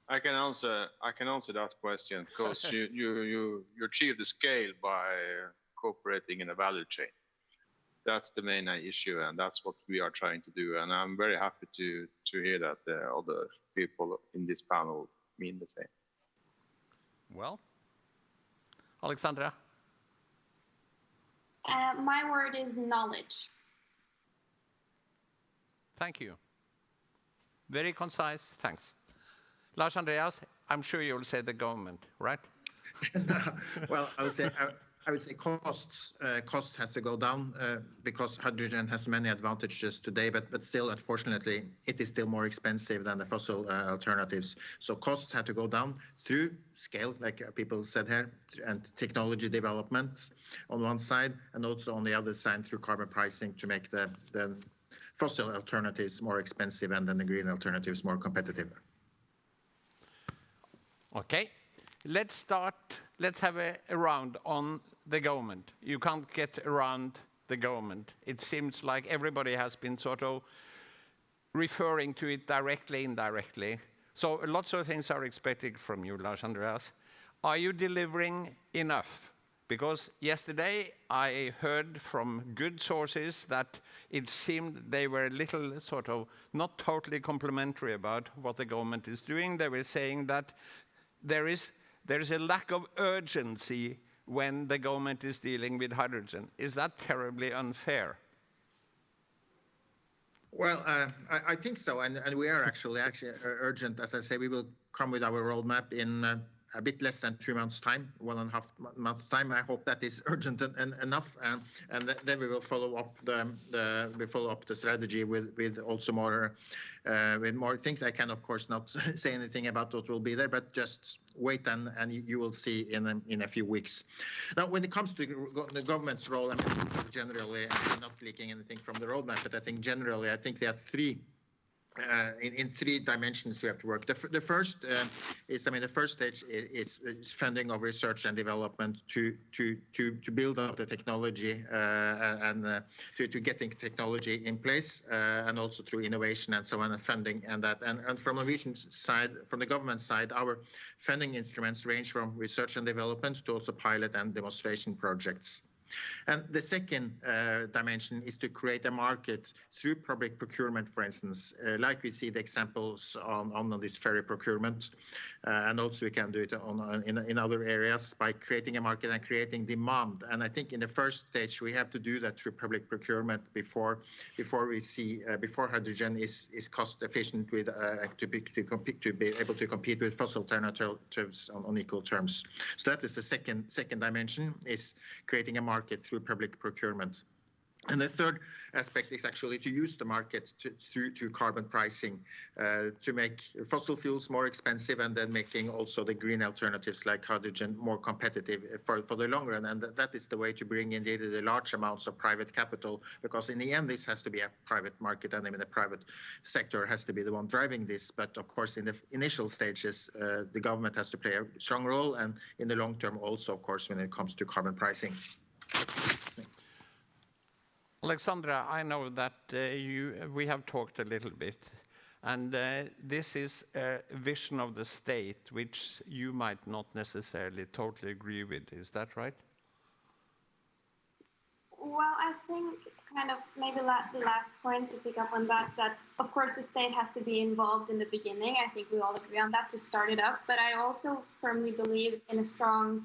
I can answer that question because you achieve the scale by cooperating in a value chain. That's the main issue, and that's what we are trying to do. And I'm very happy to hear that the other people in this panel mean the same. Well, Alexandra? My word is knowledge. Thank you. Very concise. Thanks. Lars Andreas, I'm sure you'll say the government, right? Well, I would say costs. Cost has to go down because hydrogen has many advantages today, but still, unfortunately, it is still more expensive than the fossil alternatives. So costs have to go down through scale, like people said here, and technology development on one side, and also on the other side through carbon pricing to make the fossil alternatives more expensive and then the green alternatives more competitive. Okay, let's have a round on the government. You can't get around the government. It seems like everybody has been sort of referring to it directly, indirectly. So lots of things are expected from you, Lars Andreas. Are you delivering enough? Because yesterday I heard from good sources that it seemed they were a little sort of not totally complimentary about what the government is doing. They were saying that there is a lack of urgency when the government is dealing with hydrogen. Is that terribly unfair? Well, I think so, and we are actually urgent. As I say, we will come with our roadmap in a bit less than 2 months' time, 1.5 months' time. I hope that is urgent enough, and then we will follow up the strategy with also more things. I can of course not say anything about what will be there, but just wait and you will see in a few weeks. Now, when it comes to the government's role, I mean, generally, I'm not leaking anything from the roadmap, but I think generally, I think there are three. In three dimensions we have to work. The first is, I mean, the first stage is funding of research and development to build up the technology and to getting technology in place, and also through innovation and so on, and funding and that. And from the Norwegian side, from the government side, our funding instruments range from research and development to also pilot and demonstration projects. And the second dimension is to create a market through public procurement, for instance, like we see the examples on this ferry procurement, and also we can do it in other areas by creating a market and creating demand. And I think in the first stage we have to do that through public procurement before we see before hydrogen is cost efficient with to be able to compete with fossil alternatives on equal terms. So that is the second dimension, is creating a market through public procurement. And the third aspect is actually to use the market through carbon pricing to make fossil fuels more expensive, and then making also the green alternatives like hydrogen more competitive for the long run. And that is the way to bring in really the large amounts of private capital, because in the end this has to be a private market, and I mean the private sector has to be the one driving this. But of course in the initial stages the government has to play a strong role, and in the long term also, of course, when it comes to carbon pricing. Alexandra, I know that we have talked a little bit, And this is a vision of the state which you might not necessarily totally agree with. Is that right? Well, I think kind of maybe the last point to pick up on that of course the state has to be involved in the beginning. I think we all agree on that to start it up. But I also firmly believe in a strong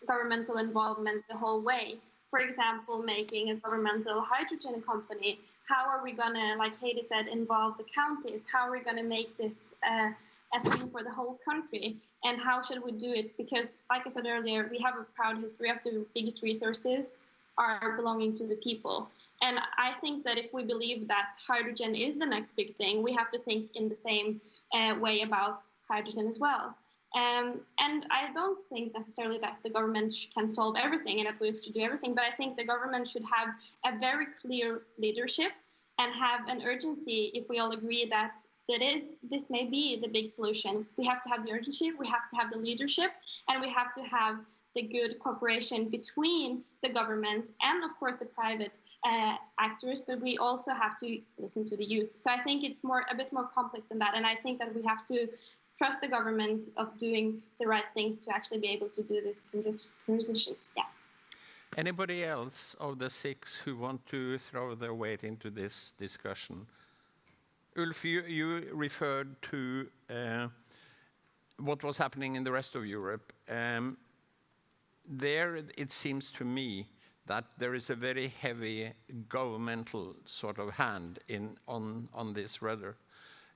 governmental involvement the whole way. For example, making a governmental hydrogen company. How are we going to, like Heidi said, involve the counties? How are we going to make this a thing for the whole country? And how should we do it? Because, like I said earlier, we have a proud history of the biggest resources are belonging to the people. And I think that if we believe that hydrogen is the next big thing, we have to think in the same way about hydrogen as well. And I don't think necessarily that the government can solve everything and that we should do everything, but I think the government should have a very clear leadership and have an urgency if we all agree that this may be the big solution. We have to have the urgency, we have to have the leadership, and we have to have the good cooperation between the government and, of course, the private actors, but we also have to listen to the youth. So I think it's a bit more complex than that, and I think that we have to trust the government of doing the right things to actually be able to do this transition. Yeah. Anybody else of the six who want to throw their weight into this discussion? Ulf, you referred to what was happening in the rest of Europe. There, it seems to me that there is a very heavy governmental sort of hand on this rudder.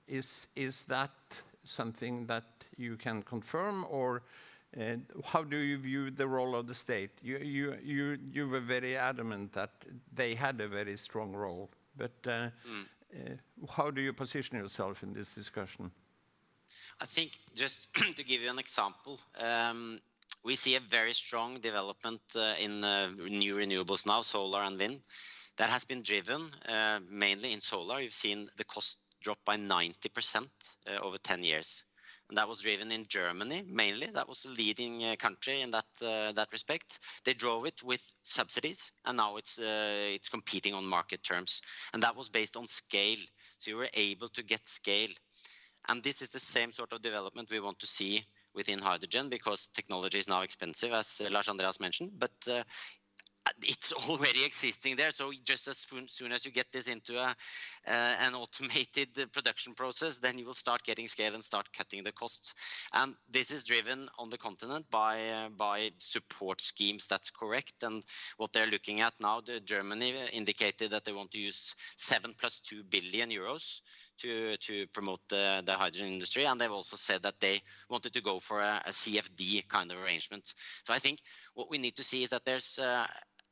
Is that something that you can confirm, or how do you view the role of the state? You were very adamant that they had a very strong role, but how do you position yourself in this discussion? I think just to give you an example, we see a very strong development in new renewables now, solar and wind. That has been driven mainly in solar. You've seen the cost drop by 90% over 10 years. And that was driven in Germany, mainly. That was the leading country in that respect. They drove it with subsidies, and now it's competing on market terms. And that was based on scale. So you were able to get scale. And this is the same sort of development we want to see within hydrogen, because technology is now expensive, as Lars Andreas mentioned, but it's already existing there. So just as soon as you get this into an automated production process, then you will start getting scale and start cutting the costs. And this is driven on the continent by support schemes. That's correct. And what they're looking at now, Germany indicated that they want to use 7 + 2 billion euros to promote the hydrogen industry. And they've also said that they wanted to go for a CFD kind of arrangement. So I think what we need to see is that there's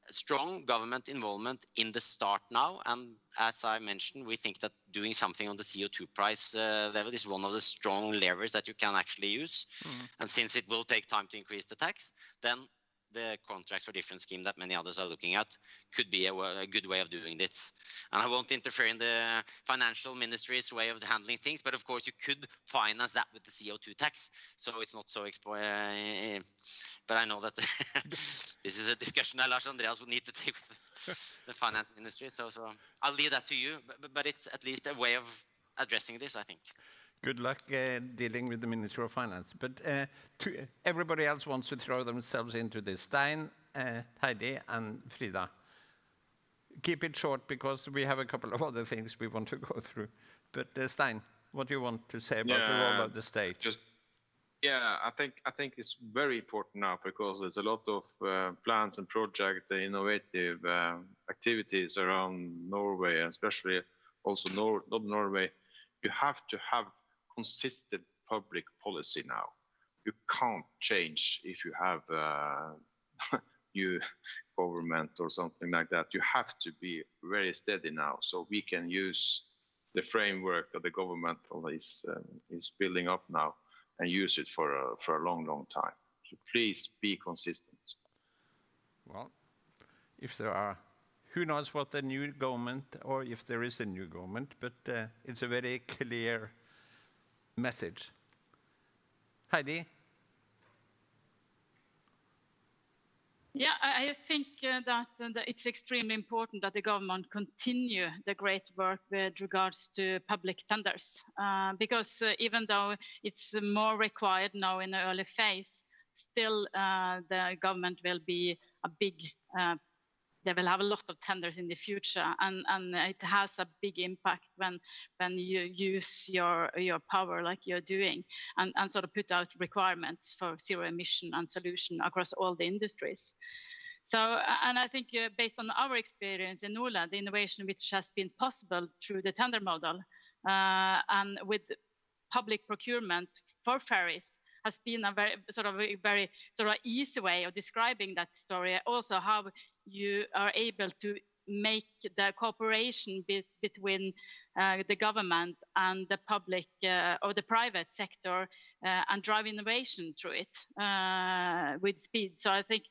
strong government involvement in the start now. And as I mentioned, we think that doing something on the CO2 price level is one of the strong levers that you can actually use. And since it will take time to increase the tax, then the contracts for difference scheme that many others are looking at could be a good way of doing this. And I won't interfere in the financial ministry's way of handling things, but of course you could finance that with the CO2 tax. So it's not so but I know that this is a discussion that Lars Andreas would need to take with the finance ministry. So I'll leave that to you, but it's at least a way of addressing this, I think. Good luck dealing with the Ministry of Finance. But everybody else wants to throw themselves into this. Stein, Heidi, and Frida. Keep it short, because we have a couple of other things we want to go through. But Stein, what do you want to say about the role of the state? I think it's very important now, because there's a lot of plans and projects, innovative activities around Norway, and especially also not Norway. You have to have consistent public policy now. You can't change if you have new government or something like that. You have to be very steady now, so we can use the framework that the government is building up now and use it for a long, long time. So please be consistent. Well, if there are, who knows what the new government, or if there is a new government, but it's a very clear message. Heidi? Yeah, I think that it's extremely important that the government continue the great work with regards to public tenders, because even though it's more required now in the early phase, still the government will be a big, they will have a lot of tenders in the future, and it has a big impact when you use your power like you're doing, and sort of put out requirements for zero emission and solution across all the industries. So, and I think based on our experience in Norled, the innovation which has been possible through the tender model and with public procurement for ferries has been a very easy way of describing that story. Also, how you are able to make the cooperation between the government and the public or the private sector and drive innovation through it with speed. So I think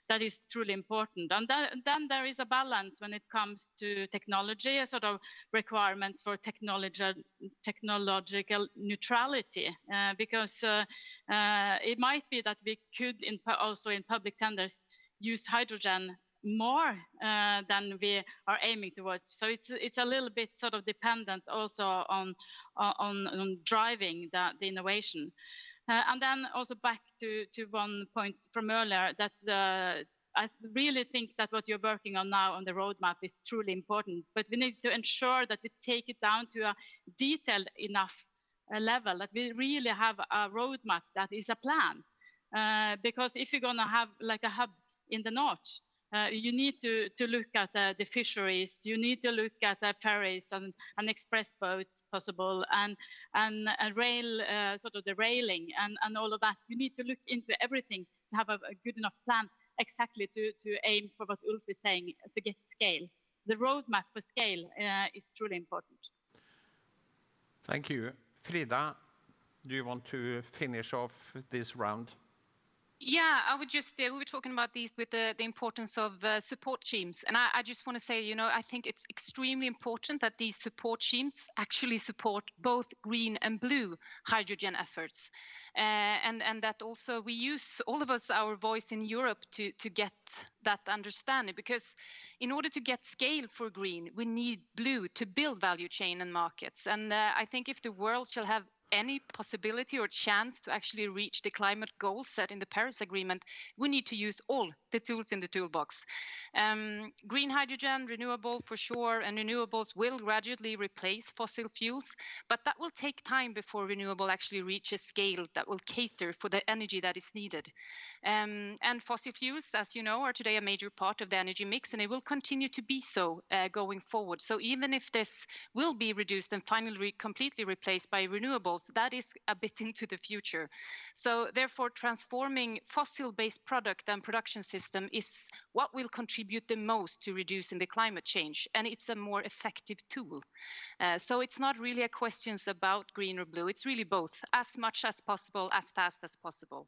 that is truly important. And then there is a balance when it comes to technology, a sort of requirements for technological neutrality, because it might be that we could also in public tenders use hydrogen more than we are aiming towards. So it's a little bit sort of dependent also on driving the innovation. And then also back to one point from earlier, that I really think that what you're working on now on the roadmap is truly important, but we need to ensure that we take it down to a detailed enough level, that we really have a roadmap that is a plan. Because if you're going to have like a hub in the north, you need to look at the fisheries, you need to look at the ferries and express boats possible, and rail, sort of the railing and all of that. You need to look into everything to have a good enough plan exactly to aim for what Ulf is saying, to get scale. The roadmap for scale is truly important. Thank you. Frida, do you want to finish off this round? Yeah, I would just, we were talking about these with the importance of support teams. And I just want to say, you know, I think it's extremely important that these support teams actually support both green and blue hydrogen efforts. And that also we use, all of us, our voice in Europe to get that understanding. Because in order to get scale for green, we need blue to build value chain and markets. And I think if the world shall have any possibility or chance to actually reach the climate goals set in the Paris Agreement, we need to use all the tools in the toolbox. Green hydrogen, renewable for sure, and renewables will gradually replace fossil fuels, but that will take time before renewable actually reaches scale that will cater for the energy that is needed. And fossil fuels, as you know, are today a major part of the energy mix, and it will continue to be so going forward. So even if this will be reduced and finally completely replaced by renewables, that is a bit into the future. So therefore, transforming fossil-based product and production system is what will contribute the most to reducing the climate change, and it's a more effective tool. So it's not really a question about green or blue, it's really both, as much as possible, as fast as possible.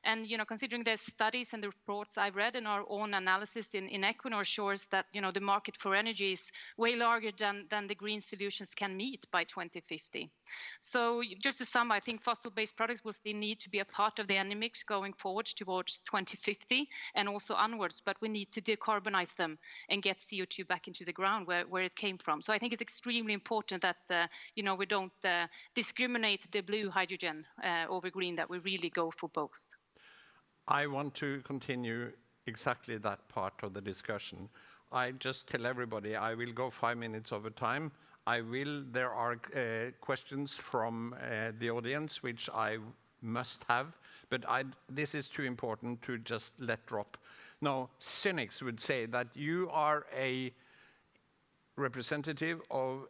And, you know, considering the studies and the reports I've read in our own analysis in Equinor shows that, you know, the market for energy is way larger than the green solutions can meet by 2050. So just to sum, I think fossil-based products will still need to be a part of the energy mix going forward towards 2050 and also onwards, but we need to decarbonize them and get CO2 back into the ground where it came from. So I think it's extremely important that, you know, we don't discriminate the blue hydrogen over green, that we really go for both. I want to continue exactly that part of the discussion. I just tell everybody I will go 5 minutes over time. There are questions from the audience which I must have, but this is too important to just let drop. No, cynics would say that you are a representative of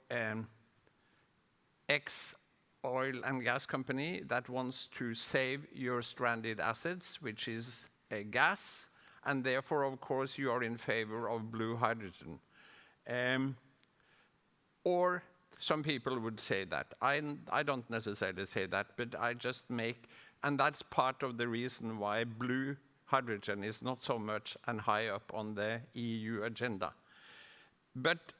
ex-oil and gas company that wants to save your stranded assets, which is gas, and therefore, of course, you are in favor of blue hydrogen. Or some people would say that. I don't necessarily say that, but I just make, and that's part of the reason why blue hydrogen is not so much and high up on the EU agenda. But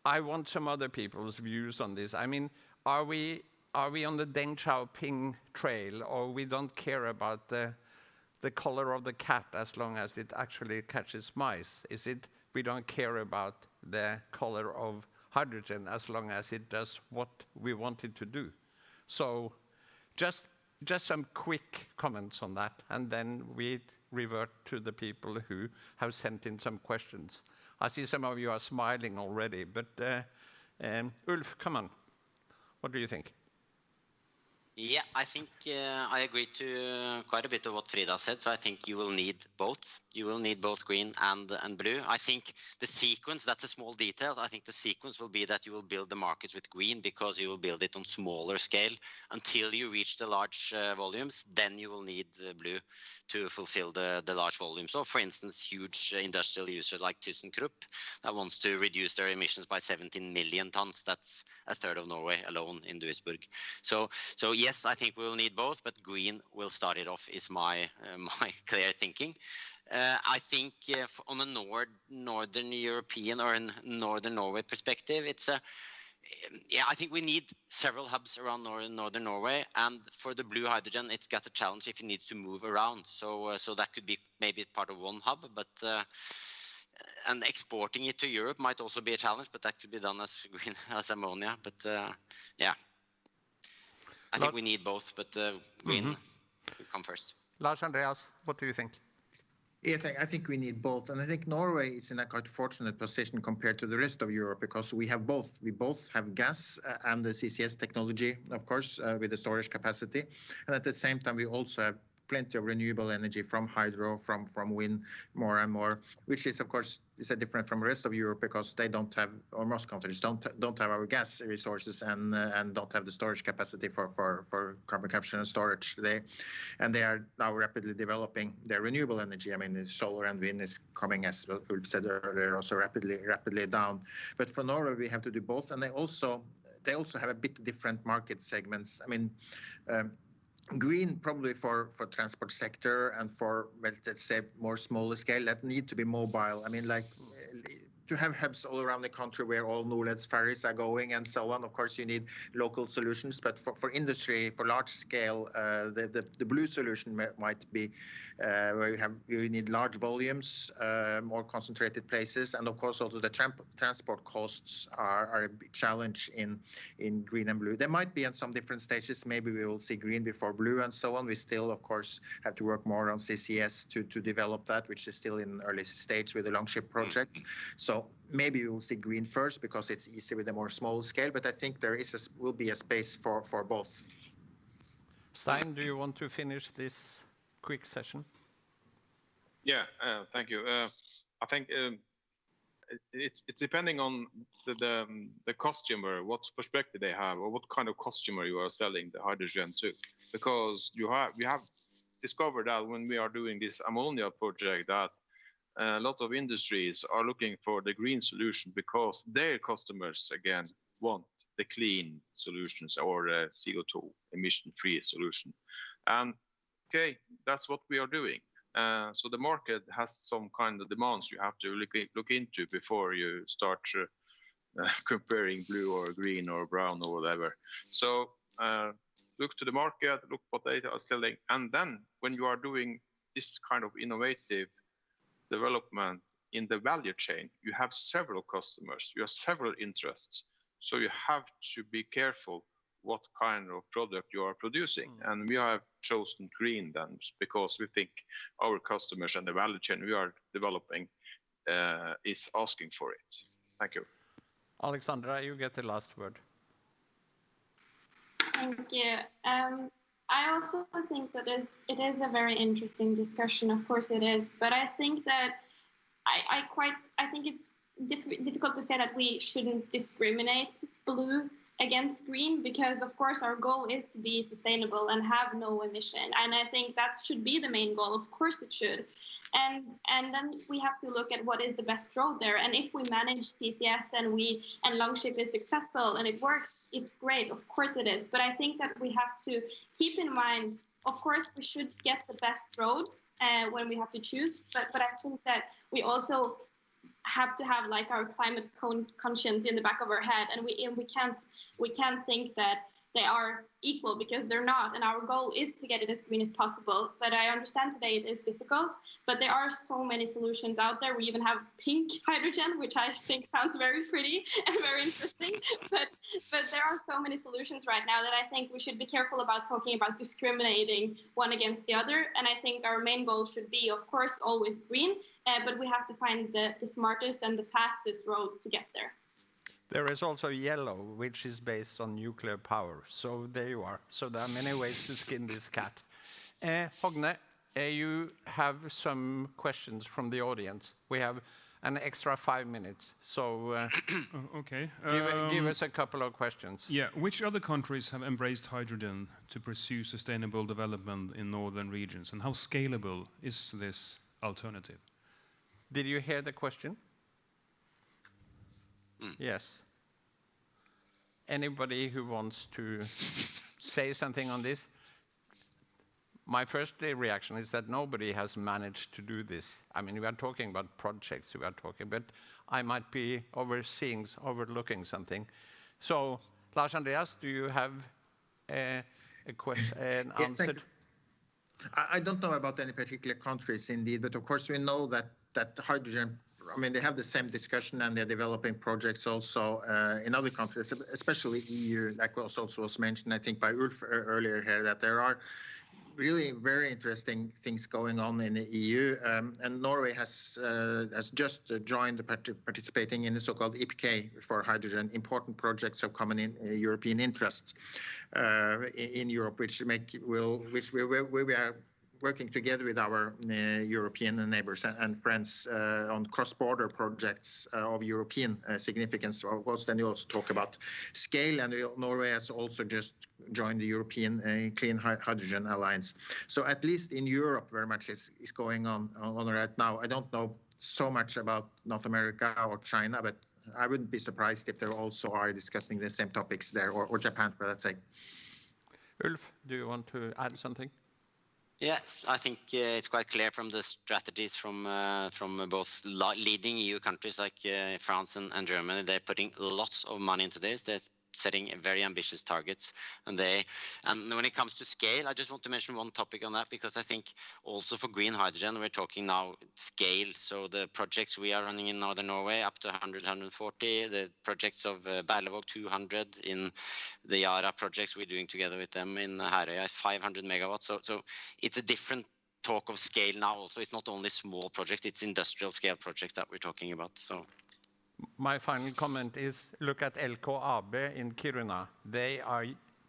I want some other people's views on this. I mean, are we on the Deng Xiaoping trail, or we don't care about the the color of the cat as long as it actually catches mice? Is it we don't care about the color of hydrogen as long as it does what we want it to do? So just some quick comments on that, and then we revert to the people who have sent in some questions. I see some of you are smiling already, but Ulf, come on. What do you think? Yeah, I think I agree to quite a bit of what Frida said. So I think you will need both. You will need both green and blue. I think the sequence, that's a small detail. I think the sequence will be that you will build the markets with green because you will build it on smaller scale until you reach the large volumes. Then you will need blue to fulfill the large volumes. So for instance, huge industrial users like ThyssenKrupp that wants to reduce their emissions by 17 million tons. That's a third of Norway alone in Duisburg. So yes, I think we will need both, but green will start it off is my clear thinking. I think on a northern European or in northern Norway perspective, it's I think we need several hubs around northern Norway, and for the blue hydrogen, it's got a challenge if it needs to move around. So that could be maybe part of one hub, but and exporting it to Europe might also be a challenge, but that could be done as green as ammonia. But yeah, I think we need both, but green will come first. Lars, Andreas, what do you think? Yeah, I think we need both. And I think Norway is in a quite fortunate position compared to the rest of Europe because we have both. We both have gas and the CCS technology, of course, with the storage capacity. And at the same time, we also have plenty of renewable energy from hydro, from wind, more and more, which is, of course, different from the rest of Europe because they don't have, or most countries don't have our gas resources and don't have the storage capacity for carbon capture and storage today. And they are now rapidly developing their renewable energy. I mean, solar and wind is coming, as Ulf said earlier, also rapidly down. But for Norway, we have to do both, and they also have a bit different market segments. I mean. Green probably for transport sector and for, well, let's say, more smaller scale that need to be mobile. I mean, like to have hubs all around the country where all Norled's ferries are going and so on. Of course, you need local solutions, but for industry, for large scale, the blue solution might be where you need large volumes, more concentrated places, and of course also the transport costs are a big challenge in green and blue. There might be in some different stages. Maybe we will see green before blue and so on. We still, of course, have to work more on CCS to develop that, which is still in early stage with the Longship project. So maybe we will see green first because it's easy with a more small scale, but I think there will be a space for both. Stein, do you want to finish this quick session? Yeah, thank you. I think it's depending on the customer, what perspective they have, or what kind of customer you are selling the hydrogen to, because we have discovered that when we are doing this ammonia project that a lot of industries are looking for the green solution because their customers, again, want the clean solutions or the CO2 emission-free solution. And okay, that's what we are doing. So the market has some kind of demands you have to look into before you start comparing blue or green or brown or whatever. So look to the market, look what they are selling. And then when you are doing this kind of innovative development in the value chain, you have several customers, you have several interests. So you have to be careful what kind of product you are producing. And we have chosen green then because we think our customers and the value chain we are developing is asking for it. Thank you. Alexandra, you get the last word. Thank you. I also think that it is a very interesting discussion. Of course it is, but I think that I think it's difficult to say that we shouldn't discriminate blue against green, because of course our goal is to be sustainable and have no emission, and I think that should be the main goal. Of course it should, and then we have to look at what is the best road there. And if we manage CCS and Longship is successful and it works, it's great. Of course it is, but I think that we have to keep in mind, of course we should get the best road when we have to choose, but I think that we also have to have like our climate conscience in the back of our head, and we can't think that they are equal, because they're not. And our goal is to get it as green as possible. But I understand today it is difficult, but there are so many solutions out there. We even have pink hydrogen, which I think sounds very pretty and very interesting. But there are so many solutions right now that I think we should be careful about talking about discriminating one against the other. And I think our main goal should be, of course, always green, but we have to find the smartest and the fastest road to get there. There is also yellow, which is based on nuclear power. So there you are. So there are many ways to skin this cat. Hogne, you have some questions from the audience. We have an extra 5 minutes. So okay. Give us a couple of questions. Yeah. Which other countries have embraced hydrogen to pursue sustainable development in northern regions? And how scalable is this alternative? Did you hear the question? Yes. Anybody who wants to say something on this? My first reaction is that nobody has managed to do this. I mean, we are talking about projects, but I might be overlooking something. So, Lars Andreas, do you have a question, an answer? I don't know about any particular countries indeed, but of course we know that hydrogen, I mean, they have the same discussion and they're developing projects also in other countries, especially EU, like also was mentioned, I think, by Ulf earlier here, that there are really very interesting things going on in the EU. And Norway has just joined participating in the so-called IPK for hydrogen, important projects of common European interests in Europe, which we are working together with our European neighbors and friends on cross-border projects of European significance. Of course, then you also talk about scale, and Norway has also just joined the European Clean Hydrogen Alliance. So at least in Europe, very much is going on right now. I don't know so much about North America or China, but I wouldn't be surprised if they also are discussing the same topics there, or Japan, for that sake. Ulf, do you want to add something? Yeah, I think it's quite clear from the strategies from both leading EU countries like France and Germany. They're putting lots of money into this. They're setting very ambitious targets, and when it comes to scale, I just want to mention one topic on that, because I think also for green hydrogen we're talking now scale. So the projects we are running in northern Norway up to 100, 140, the projects of Berlevåg 200, in the Yara projects we're doing together with them in Herøya 500 megawatts. So it's a different talk of scale now. Also, it's not only small projects; it's industrial scale projects that we're talking about. So. My final comment is, look at LKAB in Kiruna. They are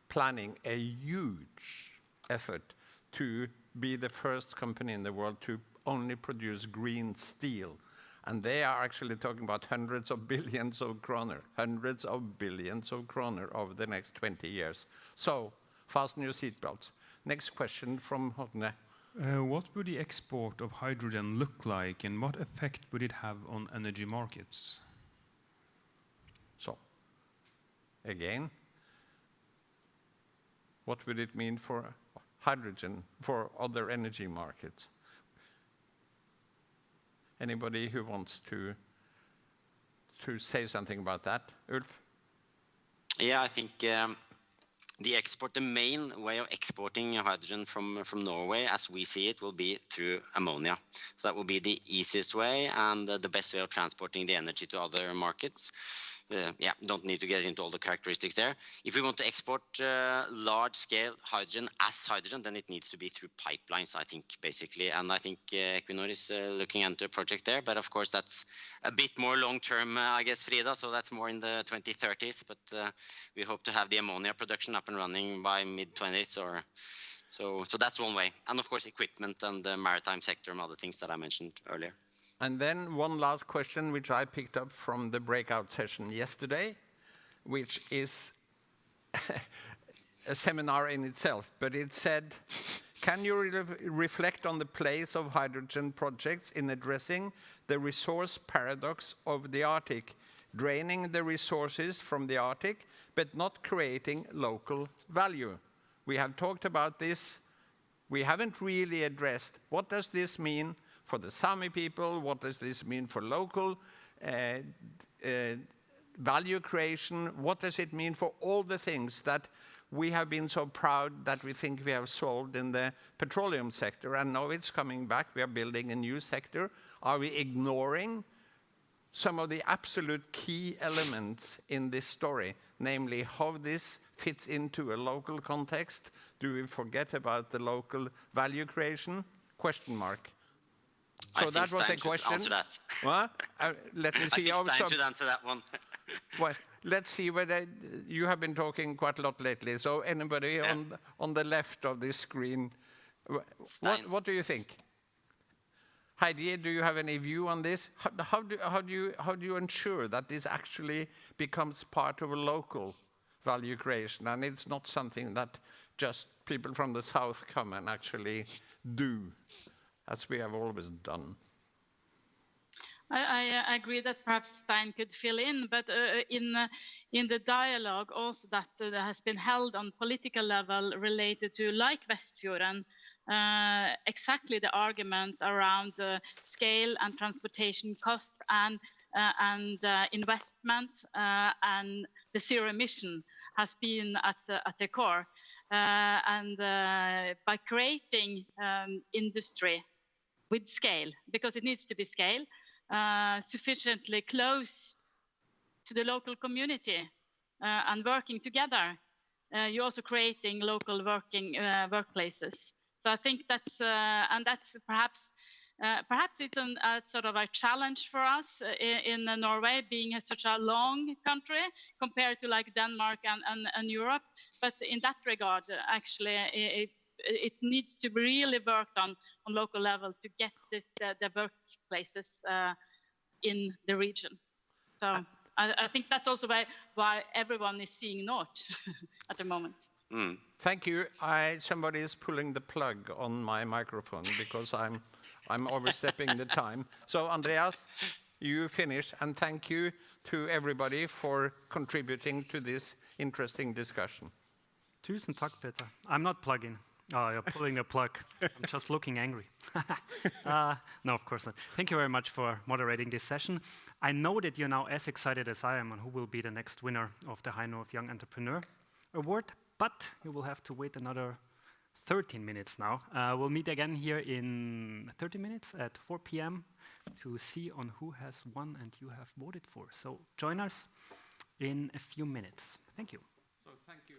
planning a huge effort to be the first company in the world to only produce green steel. And they are actually talking about hundreds of billions of kroner over the next 20 years. So, fasten your seatbelts. Next question from Hogne. What would the export of hydrogen look like, and what effect would it have on energy markets? So, again, what would it mean for hydrogen, for other energy markets? Anybody who wants to say something about that? Ulf? Yeah, I think the main way of exporting hydrogen from Norway, as we see it, will be through ammonia. So that will be the easiest way and the best way of transporting the energy to other markets. Don't need to get into all the characteristics there. If we want to export large-scale hydrogen as hydrogen, then it needs to be through pipelines, I think, basically. And I think Equinor is looking into a project there. But of course, that's a bit more long-term, I guess, Frida. So that's more in the 2030s. But we hope to have the ammonia production up and running by mid-20s. So that's one way. And of course, equipment and the maritime sector and other things that I mentioned earlier. And then one last question, which I picked up from the breakout session yesterday, which is a seminar in itself. But it said, can you reflect on the place of hydrogen projects in addressing the resource paradox of the Arctic, draining the resources from the Arctic, but not creating local value? We have talked about this. We haven't really addressed what does this mean for the Sami people, what does this mean for local value creation, what does it mean for all the things that we have been so proud that we think we have solved in the petroleum sector, and now it's coming back. We are building a new sector. Are we ignoring some of the absolute key elements in this story, namely how this fits into a local context? Do we forget about the local value creation? Question mark. So that was the question. Answer that. What? Let me see. I think Stein should answer that one. Well, let's see whether you have been talking quite a lot lately. So anybody on the left of this screen, what do you think? Heidi, do you have any view on this? How do you ensure that this actually becomes part of a local value creation, and it's not something that just people from the south come and actually do, as we have always done? I agree that perhaps Stein could fill in, but in the dialogue also that has been held on political level related to like Vestfjorden, exactly the argument around scale and transportation cost and investment and the zero emission has been at the core. And by creating industry with scale, because it needs to be scale, sufficiently close to the local community and working together, you're also creating local workplaces. So I think that's perhaps it's a sort of a challenge for us in Norway, being such a long country compared to like Denmark and Europe. But in that regard, actually, it needs to be really worked on local level to get the workplaces in the region. So I think that's also why everyone is seeing Nore at the moment. Mm. Thank you. Somebody is pulling the plug on my microphone because I'm overstepping the time. So Andreas, you finish, and thank you to everybody for contributing to this interesting discussion. Tusen takk, Peter. I'm not plugging. Oh, you're pulling a plug. I'm just looking angry. No, of course not. Thank you very much for moderating this session. I know that you're now as excited as I am on who will be the next winner of the High North Young Entrepreneur Award, but you will have to wait another 13 minutes now. We'll meet again here in 30 minutes at 4 p.m. to see on who has won and you have voted for. So join us in a few minutes. Thank you. So thank you.